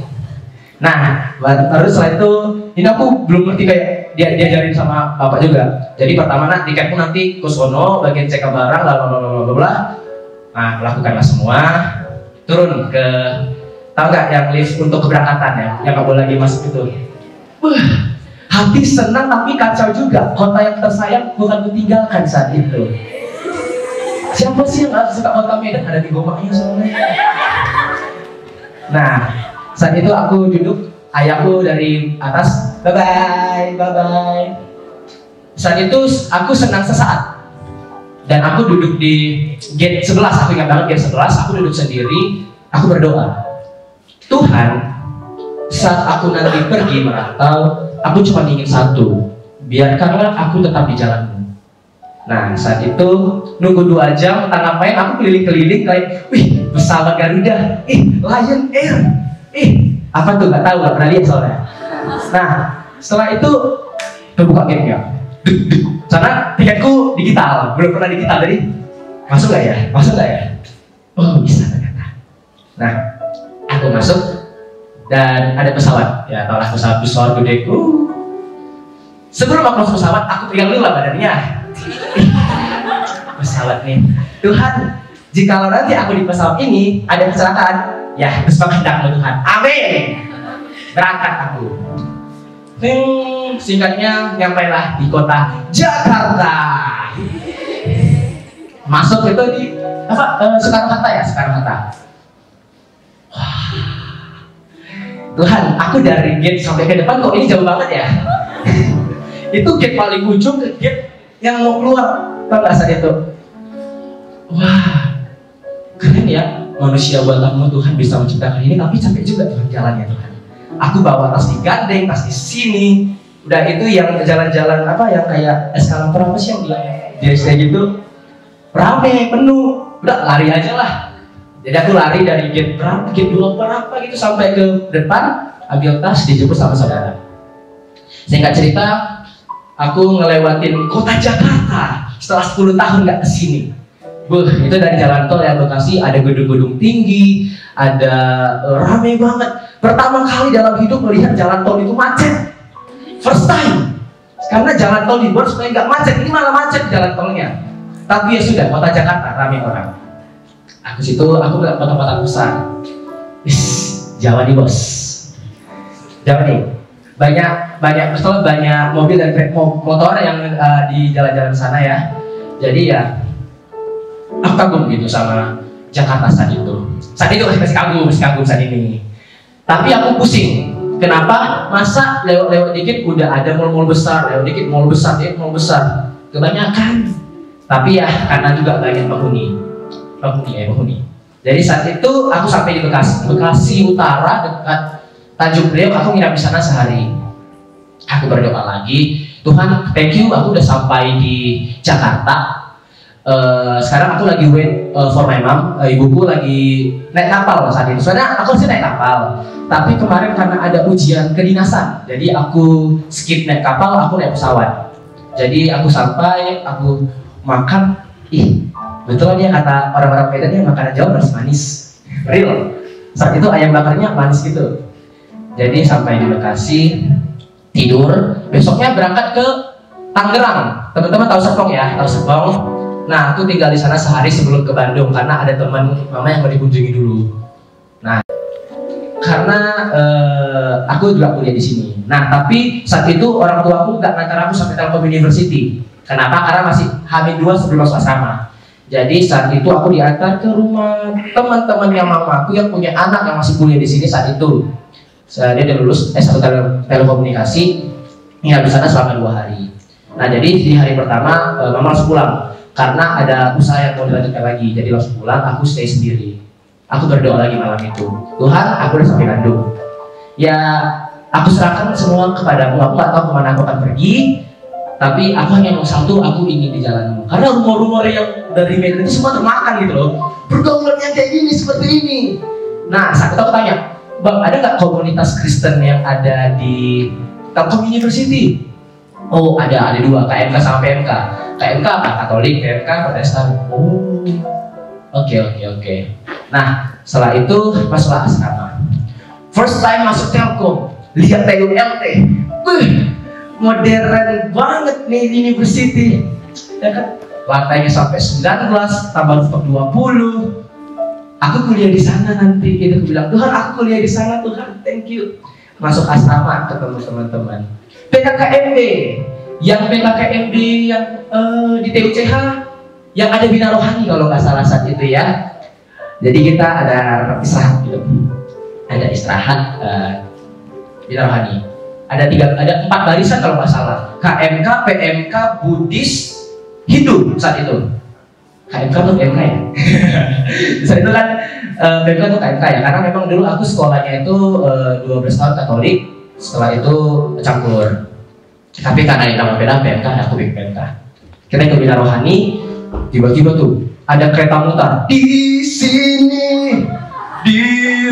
Nah, baru setelah itu, ini aku belum ngerti kayak diajarin sama bapak juga. Jadi pertama tiketmu nanti ke sono, bagian cek barang, bla. Nah, lakukanlah semua. Turun ke, tahu nggak yang lift untuk keberangkatan ya, yang nggak boleh lagi masuk itu. Hati senang tapi kacau juga. Kota yang tersayang bukan kutinggalkan saat itu. Siapa sih yang gak suka kota Medan? Ada di Gomanya soalnya. Nah, saat itu aku duduk ayahku dari atas, bye bye. Saat itu aku senang sesaat, dan aku duduk di gate 11, aku ingat banget gate 11, aku duduk sendiri, aku berdoa, Tuhan, saat aku nanti pergi merantau, aku cuma ingin satu, biarkanlah aku tetap di jalanmu. Nah, saat itu nunggu 2 jam, entah ngapain, aku keliling-keliling kayak, wih, pesawat Garuda, Lion Air, apa tuh, gak tahu, gak pernah lihat soalnya. Nah, setelah itu terbuka gate-nya. Karena tiketku digital, belum pernah digital, jadi masuk gak ya? Oh, bisa ternyata. Nah, aku masuk dan ada pesawat, ya tahulah pesawat gede. Sebelum aku masuk pesawat, aku pegang dulu lah badannya. Pesawat nih, Tuhan, jikalau nanti aku di pesawat ini ada kecelakaan, ya sesuai kehendak-Mu Tuhan. Amin. Berangkat aku. Singkatnya nyampailah di kota Jakarta. Masuk itu di Soekarno-Hatta ya, Soekarno-Hatta. Tuhan, aku dari gate sampai ke depan kok ini jauh banget ya. Itu gate paling ujung ke gate yang mau keluar, tau gak saat itu? Wah, keren ya manusia buatanmu Tuhan bisa menciptakan ini, tapi capek juga Tuhan jalannya Tuhan. Aku bawa tas digandeng, tas di sini. Udah itu yang jalan-jalan yang kayak eskalator apa sih yang dia kayak gitu, rame penuh. Udah lari aja lah. Jadi aku lari dari gate 2 berapa gitu sampai ke depan, ambil tas, dijemput sama saudara. Singkat cerita, aku ngelewatin kota Jakarta setelah 10 tahun nggak kesini. Itu dari jalan tol yang Bekasi ada gedung-gedung tinggi, ada rame banget. Pertama kali dalam hidup melihat jalan tol itu macet. First time. Karena jalan tol dibuat supaya nggak macet, ini malah macet jalan tolnya. Tapi ya sudah, kota Jakarta rame orang. Aku nggak kota-kota besar. Jawa nih bos. Jawa nih. Banyak mobil dan motor yang di jalan-jalan sana ya. Jadi ya aku kagum gitu sama Jakarta saat itu. Saat itu masih kagum saat ini. Tapi aku pusing. Kenapa? Masa lewat dikit udah ada mall besar, lewat dikit mall besar. Kebanyakan. Tapi ya karena juga banyak penghuni. Jadi saat itu aku sampai di Bekasi Utara dekat Tanjung Priok. Aku nginap di sana sehari. Aku berdoa lagi, Tuhan, thank you, aku udah sampai di Jakarta. Sekarang aku lagi wait for my mom. Ibuku lagi naik kapal saat itu. Soalnya aku sih naik kapal, tapi kemarin karena ada ujian kedinasan, jadi aku skip naik kapal, aku naik pesawat. Jadi aku sampai, aku makan. Betul dia kata orang-orang Medan ya, makanan Jawa harus manis. Real. Saat itu ayam bakarnya manis gitu. Jadi sampai di Bekasi, tidur. Besoknya berangkat ke Tangerang. Teman-teman tahu Serpong ya? Tahu Serpong? Nah, aku tinggal di sana sehari sebelum ke Bandung karena ada teman mama yang mau dikunjungi dulu. Nah, karena aku juga kuliah di sini. Nah, tapi saat itu orang tua aku nggak ngantar aku sampai Telkom University. Kenapa? Karena masih H-2 sebelum masuk asrama. Jadi saat itu aku diantar ke rumah teman-temannya mamaku yang punya anak yang masih kuliah di sini saat itu. Dia udah lulus S1 telekomunikasi, ya di sana selama 2 hari. Nah, jadi di hari pertama mama langsung pulang karena ada usaha yang mau dilanjutkan lagi. Jadi langsung pulang, aku stay sendiri. Aku berdoa lagi malam itu, Tuhan, aku udah sampai Bandung. Ya, aku serahkan semua kepadamu. Aku gak tahu kemana aku akan pergi, tapi aku hanya mau satu, aku ingin di jalanmu. Karena rumor-rumor yang dari Medan itu semua termakan gitu loh. Pergaulan yang kayak gini, seperti ini. Nah, saat itu aku tanya, Bang, ada nggak komunitas Kristen yang ada di Telkom University? Oh, ada 2, KMK sama PMK. KMK apa? Katolik, PMK Protestan. Oh, oke. Nah, setelah itu masuklah asrama. First time masuk Telkom, lihat TULT. Modern banget nih university. Ya kan? Lantainya sampai 19, tambah rooftop 20. Aku kuliah di sana nanti. Gitu, aku bilang, Tuhan, aku kuliah di sana, Tuhan, thank you. Masuk asrama, ketemu teman-teman. PKKMB, yang di TUCH, yang ada Bina Rohani kalau nggak salah saat itu ya. Jadi kita ada istirahat gitu. Ada istirahat. Bina Rohani. Ada 4 barisan kalau nggak salah. KMK, PMK, Buddhis, Hindu saat itu. KMK atau PMK ya? Saat itu kan PMK atau KMK ya, karena memang dulu aku sekolahnya itu 12 tahun Katolik, setelah itu campur. Tapi karena nama beda PMK, aku bikin PMK. Kita ikut Bina Rohani, tiba-tiba tuh ada kereta mutar di sini, di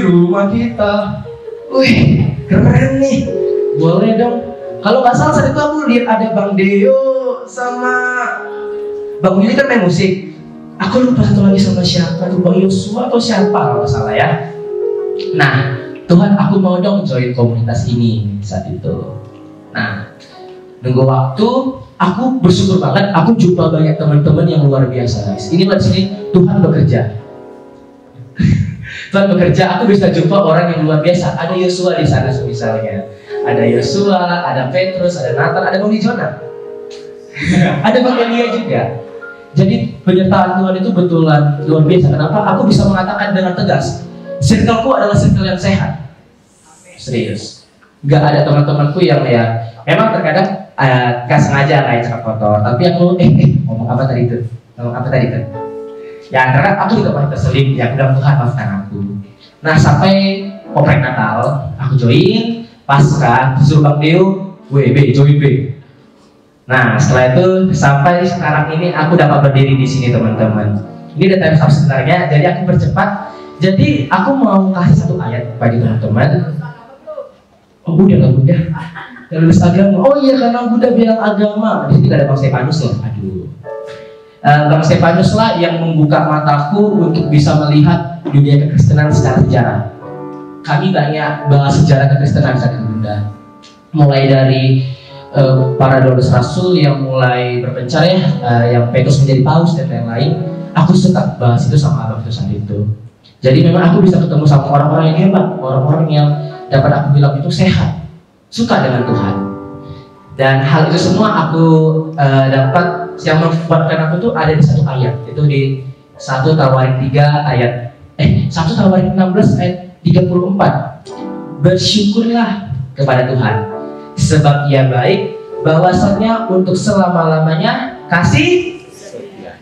rumah kita. Wih, keren nih. Boleh dong. Kalau nggak salah saat itu aku lihat ada Bang Deo sama Bang Willy kan main musik. Aku lupa satu lagi sama siapa tuh, Bang Yosua atau siapa kalau nggak salah ya. Nah, Tuhan aku mau dong join komunitas ini saat itu. Nah, nunggu waktu, aku bersyukur banget. Aku jumpa banyak teman-teman yang luar biasa, guys. Ini di sini Tuhan bekerja. Tuhan bekerja. Aku bisa jumpa orang yang luar biasa. Ada Yosua di sana misalnya. Ada Yosua, ada Petrus, ada Nathan, ada Bang Dijona. Ada Bang Elia juga. Jadi penyertaan Tuhan itu betulan luar biasa. Kenapa? Aku bisa mengatakan dengan tegas, circleku adalah circle yang sehat. Serius. Gak ada teman-temanku yang ya, memang terkadang gak sengaja kayak cakap kotor. Tapi aku, ngomong apa tadi itu? Ya karena aku juga pernah terselip. Ya udah, Tuhan maafkan aku. Nah sampai oprek Natal, aku join. Pasca disuruh Bang Deo, join B. Nah setelah itu sampai sekarang ini aku dapat berdiri di sini teman-teman. Ini udah time up sebenarnya, jadi aku percepat. Jadi aku mau kasih satu ayat bagi teman-teman. Oh udah lulus agama. Oh iya, karena udah bilang agama. Di sini gak ada Bang Stefanus loh. Aduh. Bang Stefanus lah yang membuka mataku untuk bisa melihat dunia kekristenan secara sejarah. Kami banyak bahas sejarah kekristenan saat itu Bunda. Mulai dari para dolos rasul yang mulai berpencar ya, yang Petrus menjadi paus dan lain-lain. Aku suka bahas itu sama abang itu saat itu. Jadi memang aku bisa ketemu sama orang-orang yang hebat, orang-orang yang dapat aku bilang itu sehat, suka dengan Tuhan. Dan hal itu semua aku dapat, yang membuatkan aku tuh ada di satu ayat, itu di 1 Tawarik 3 ayat 1 Tawarik 16 ayat 34. Bersyukurlah kepada Tuhan sebab Ia baik, bahwasanya untuk selama-lamanya kasih setia.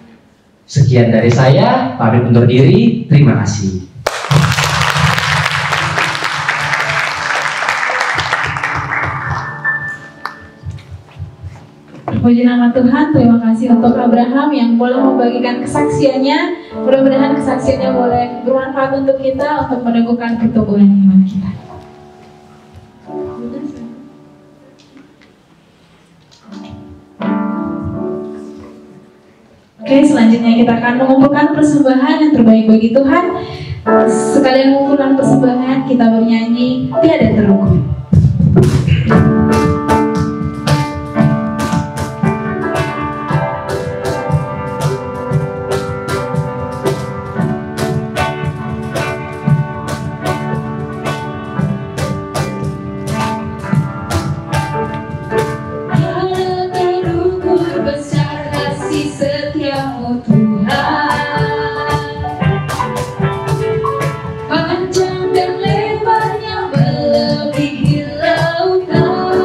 Sekian dari saya, pamit undur diri, terima kasih. Puji nama Tuhan, terima kasih untuk Abraham yang boleh membagikan kesaksiannya. Mudah-mudahan kesaksiannya boleh bermanfaat untuk kita, untuk meneguhkan pertumbuhan iman kita. Oke, selanjutnya kita akan mengumpulkan persembahan yang terbaik bagi Tuhan. Sekalian mengumpulkan persembahan, kita bernyanyi Tiada Terukur. Panjang dan lebarnya melebihi lautan.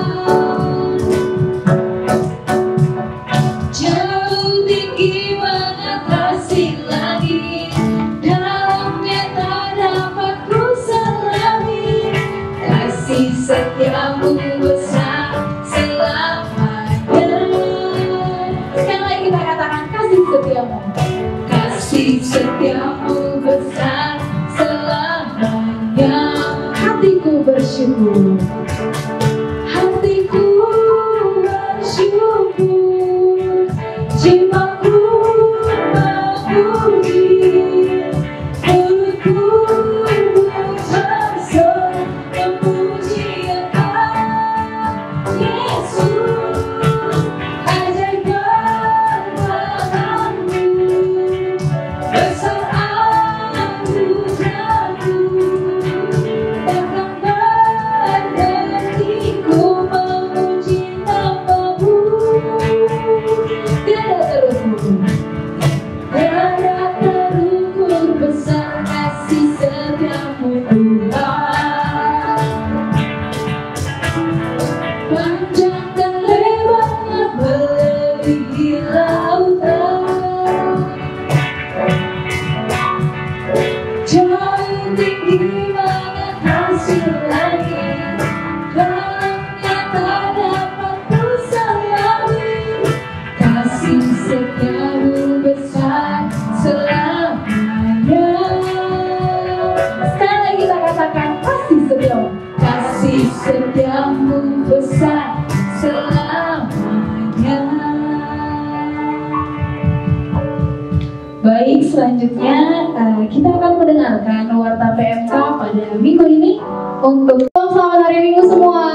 Baik, selanjutnya kita akan mendengarkan warta PMK pada minggu ini untuk selamat hari Minggu semua.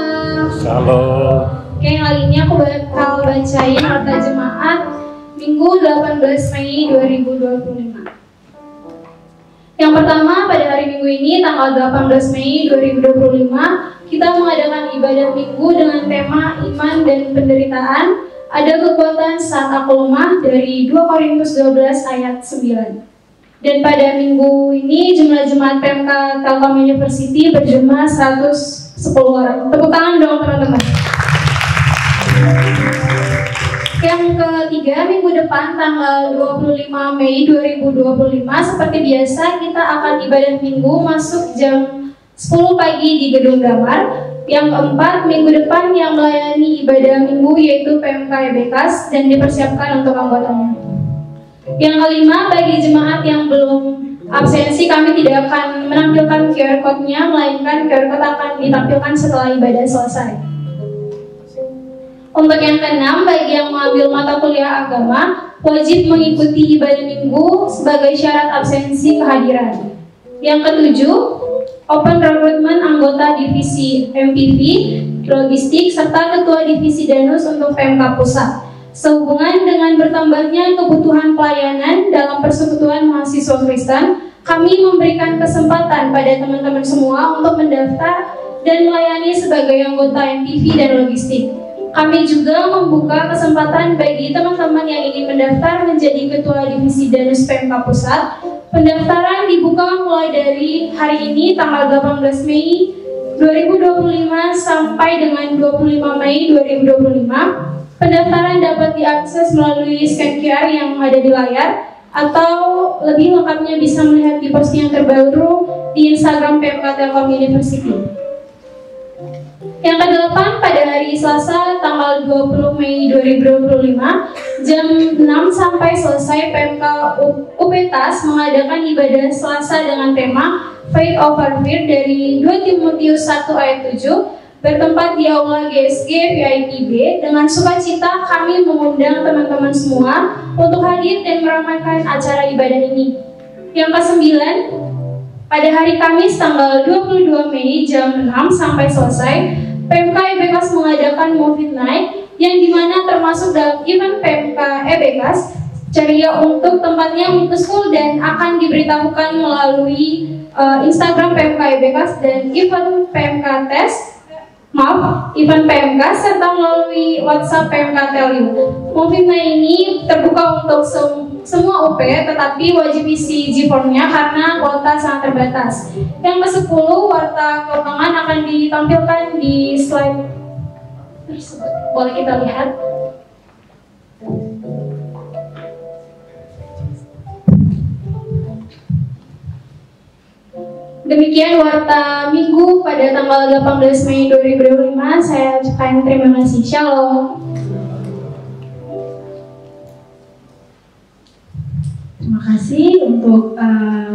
Shalom. Oke, kali ini aku bakal bacain warta jemaat Minggu 18 Mei 2025. Yang pertama, pada hari Minggu ini tanggal 18 Mei 2025 kita mengadakan ibadah Minggu dengan tema iman dan penderitaan. Ada kekuatan saat aku lemah dari 2 Korintus 12 ayat 9. Dan pada minggu ini jumlah jemaat PMK Telkom University berjumlah 110 orang. Tepuk tangan dong teman-teman. Yang ketiga, minggu depan tanggal 25 Mei 2025 seperti biasa kita akan ibadah minggu masuk jam 10 pagi di Gedung Damar. Yang keempat, minggu depan yang melayani ibadah minggu yaitu PMK EBKAS dan dipersiapkan untuk anggotanya. Yang kelima, bagi jemaat yang belum absensi, kami tidak akan menampilkan QR code-nya, melainkan QR code akan ditampilkan setelah ibadah selesai. Untuk yang keenam, bagi yang mengambil mata kuliah agama, wajib mengikuti ibadah minggu sebagai syarat absensi kehadiran. Yang ketujuh, open recruitment anggota divisi MPV, logistik, serta ketua divisi Danus untuk PMK Pusat. Sehubungan dengan bertambahnya kebutuhan pelayanan dalam persekutuan mahasiswa Kristen, kami memberikan kesempatan pada teman-teman semua untuk mendaftar dan melayani sebagai anggota MPV dan logistik. Kami juga membuka kesempatan bagi teman-teman yang ingin mendaftar menjadi ketua divisi Danus PMK Pusat. Pendaftaran dibuka mulai dari hari ini tanggal 18 Mei 2025 sampai dengan 25 Mei 2025. Pendaftaran dapat diakses melalui scan QR yang ada di layar atau lebih lengkapnya bisa melihat di postingan terbaru di Instagram PMK Telkom University. Yang kedelapan, pada hari Selasa tanggal 20 Mei 2025 jam 6 sampai selesai PMK UPTAS mengadakan ibadah Selasa dengan tema Faith Over Fear dari 2 Timotius 1 ayat 7 bertempat di Aula GSG VIP B. Dengan sukacita kami mengundang teman-teman semua untuk hadir dan meramaikan acara ibadah ini. Yang kesembilan, pada hari Kamis tanggal 22 Mei jam 6 sampai selesai PMK EBKAS mengadakan Movie Night yang dimana termasuk dalam event PMK EBKAS ceria untuk tempatnya School dan akan diberitahukan melalui Instagram PMK EBKAS dan event PMK serta melalui WhatsApp PMK Teliu. Movie Night ini terbuka untuk semua UP, tetapi wajib isi G-formnya karena kuota sangat terbatas. Yang ke-10, warta keuangan akan ditampilkan di slide tersebut. Boleh kita lihat. Demikian warta minggu pada tanggal 18 Mei 2025. Saya ucapkan terima kasih. Shalom. Terima kasih untuk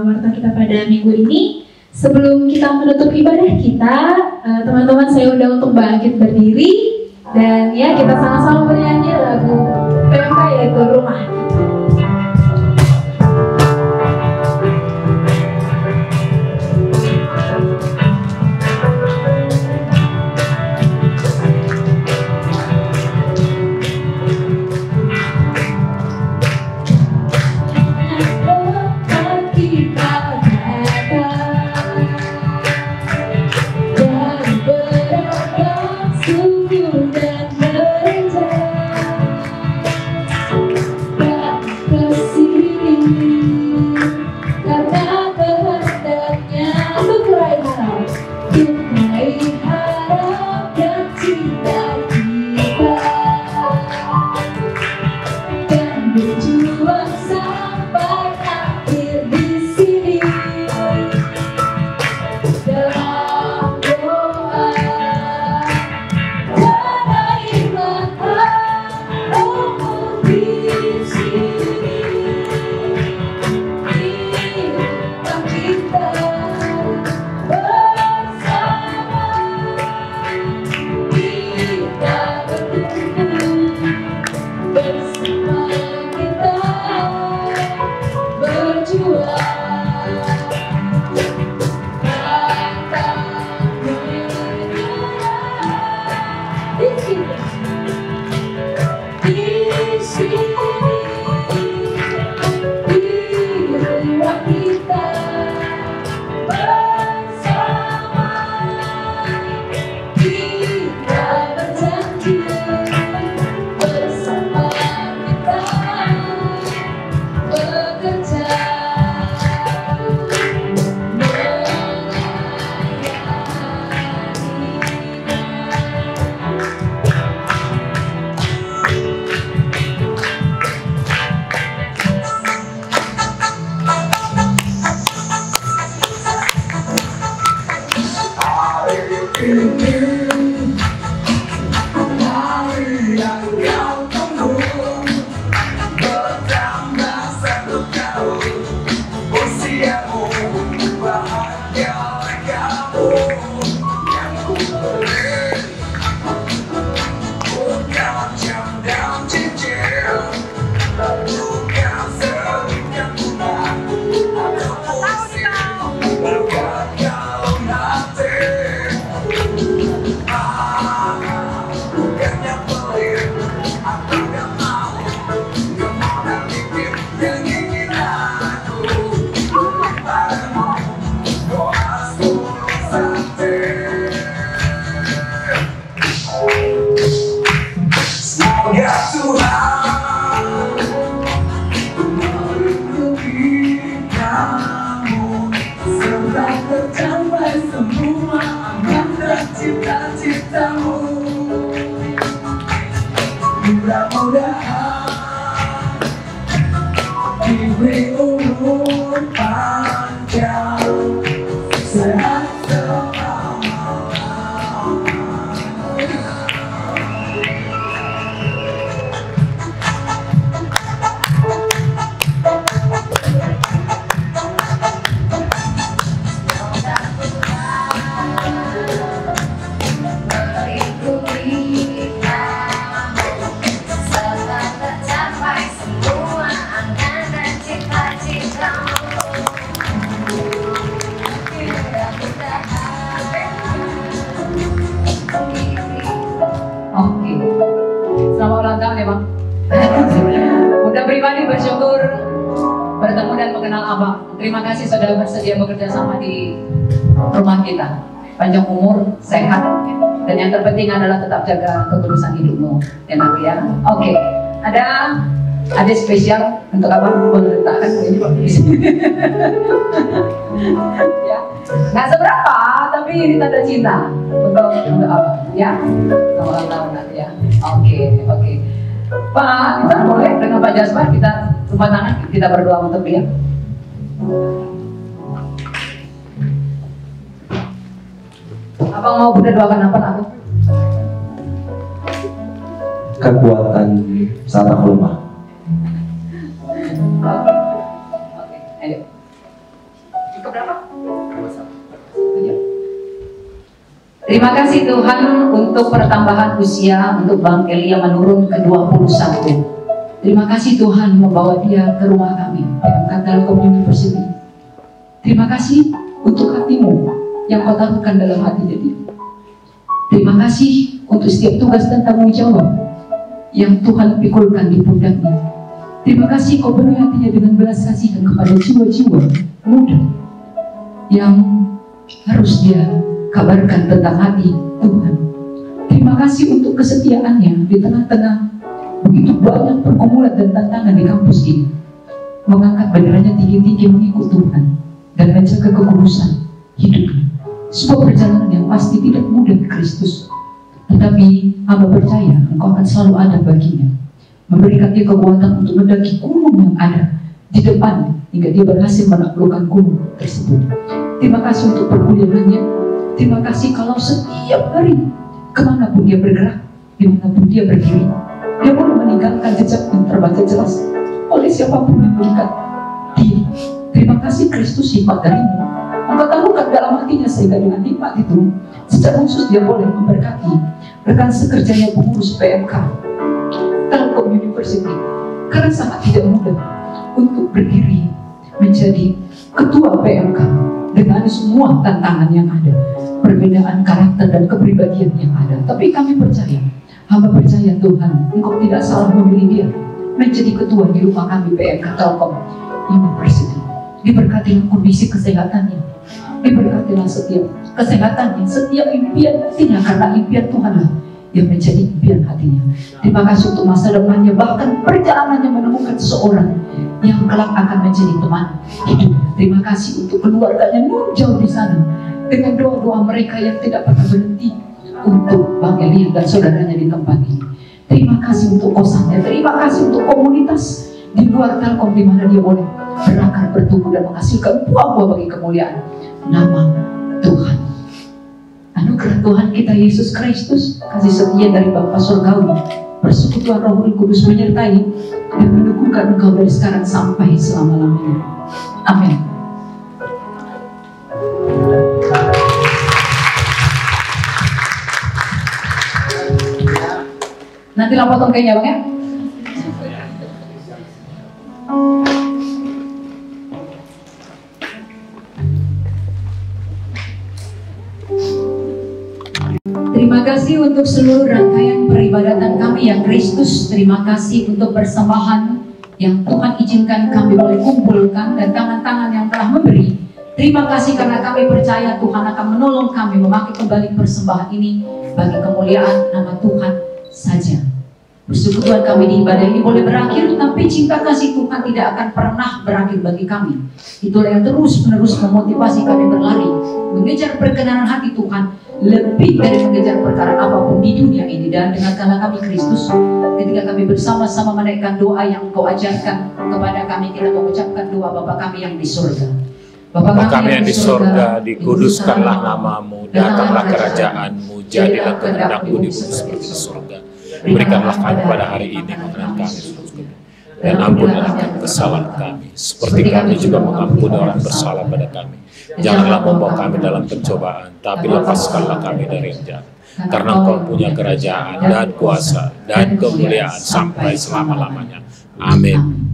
warta kita pada minggu ini. Sebelum kita menutup ibadah kita, teman-teman saya undang untuk bangkit berdiri dan ya kita sama-sama bernyanyi lagu PMK yaitu Rumah. Terima kasih sudah bersedia bekerja sama di rumah kita. Panjang umur, sehat, dan yang terpenting adalah tetap jaga ketulusan hidupmu, ya nak ya. Oke, ada spesial untuk abang meletakkan ini di sini. Ya, nggak seberapa, tapi ini tanda cinta untuk abang, ya. Selamat ulang tahun nak ya. Oke. Pak, kita boleh dengan Pak Jasmar kita rumah tangan kita berdoa untuk dia. Abang mau Bunda doakan apa aku? Kekuatan saat aku lemah. Oke, ayo. Cukup berapa? Terima kasih Tuhan untuk pertambahan usia untuk Bang Elia menurun ke 21. Terima kasih Tuhan membawa dia ke rumah kami, PMK Telkom University. Terima kasih untuk hatimu yang kau taruhkan dalam hatinya dia. Terima kasih untuk setiap tugas dan tanggung jawab yang Tuhan pikulkan di pundaknya. Terima kasih kau beri hatinya dengan belas kasihan kepada jiwa-jiwa muda yang harus dia kabarkan tentang hati Tuhan. Terima kasih untuk kesetiaannya di tengah-tengah begitu banyak pergumulan dan tantangan di kampus ini, mengangkat benderanya tinggi-tinggi mengikut Tuhan dan menjaga kekudusan hidupnya. Sebuah perjalanan yang pasti tidak mudah Kristus, tetapi hamba percaya Engkau akan selalu ada baginya, memberikan dia kekuatan untuk mendaki gunung yang ada di depan hingga dia berhasil menaklukkan gunung tersebut. Terima kasih untuk perkuliahannya. Terima kasih kalau setiap hari kemanapun dia bergerak, dimanapun dia berdiri, dia boleh meninggalkan jejak yang terbaca jelas oleh siapapun yang melihat dia. Terima kasih Kristus sifat darimu. Engkau taruhkan dalam hatinya sehingga dengan nikmat itu secara khusus dia boleh memberkati rekan sekerjanya pengurus PMK Telkom University, karena sangat tidak mudah untuk berdiri menjadi ketua PMK dengan semua tantangan yang ada, perbedaan karakter dan kepribadian yang ada. Tapi kami percaya Hamba percaya Tuhan, Engkau tidak salah memilih dia menjadi ketua di rumah kami PMK Telkom University. Diberkatilah kondisi kesehatannya, diberkatilah setiap kesehatannya, setiap impian-impiannya, karena impian Tuhanlah yang menjadi impian hatinya. Terima kasih untuk masa depannya, bahkan perjalanannya menemukan seorang yang kelak akan menjadi teman hidupnya. Terima kasih untuk keluarganya nun jauh di sana, dengan doa-doa mereka yang tidak pernah berhenti untuk Bang Elian dan saudaranya di tempat ini. Terima kasih untuk kosannya, terima kasih untuk komunitas di luar Telkom di mana dia boleh berakar, bertumbuh dan menghasilkan buah-buah bagi kemuliaan nama Tuhan. Anugerah Tuhan kita Yesus Kristus, kasih setia dari Bapa Surgawi, persekutuan Roh Kudus menyertai dan meneguhkan engkau dari sekarang sampai selama-lamanya. Amin. Nanti lah potong kayaknya Bang ya. Terima kasih untuk seluruh rangkaian peribadatan kami yang Kristus. Terima kasih untuk persembahan yang Tuhan izinkan kami boleh kumpulkan dan tangan-tangan yang telah memberi. Terima kasih karena kami percaya Tuhan akan menolong kami memakai kembali persembahan ini bagi kemuliaan nama Tuhan saja. Persekutuan kami di ibadah ini boleh berakhir, tapi cinta kasih Tuhan tidak akan pernah berakhir bagi kami. Itulah yang terus-menerus memotivasi kami berlari, mengejar perkenanan hati Tuhan, lebih dari mengejar perkara apapun di dunia ini. Dan dengarkanlah kami Kristus, ketika kami bersama-sama menaikkan doa yang Engkau ajarkan kepada kami, kita mengucapkan doa Bapa kami yang di surga. Bapa kami yang di surga, dikuduskanlah namamu, datanglah kerajaanmu, jadilah kehendakmu di bumi seperti di surga. Berikanlah kami pada hari ini makanan kami, dan ampunilah kesalahan kami, seperti kami juga mengampuni orang bersalah pada kami. Janganlah membawa kami dalam pencobaan, tapi lepaskanlah kami dari yang jahat. Karena Engkau punya kerajaan dan kuasa dan kemuliaan sampai selama-lamanya. Amin.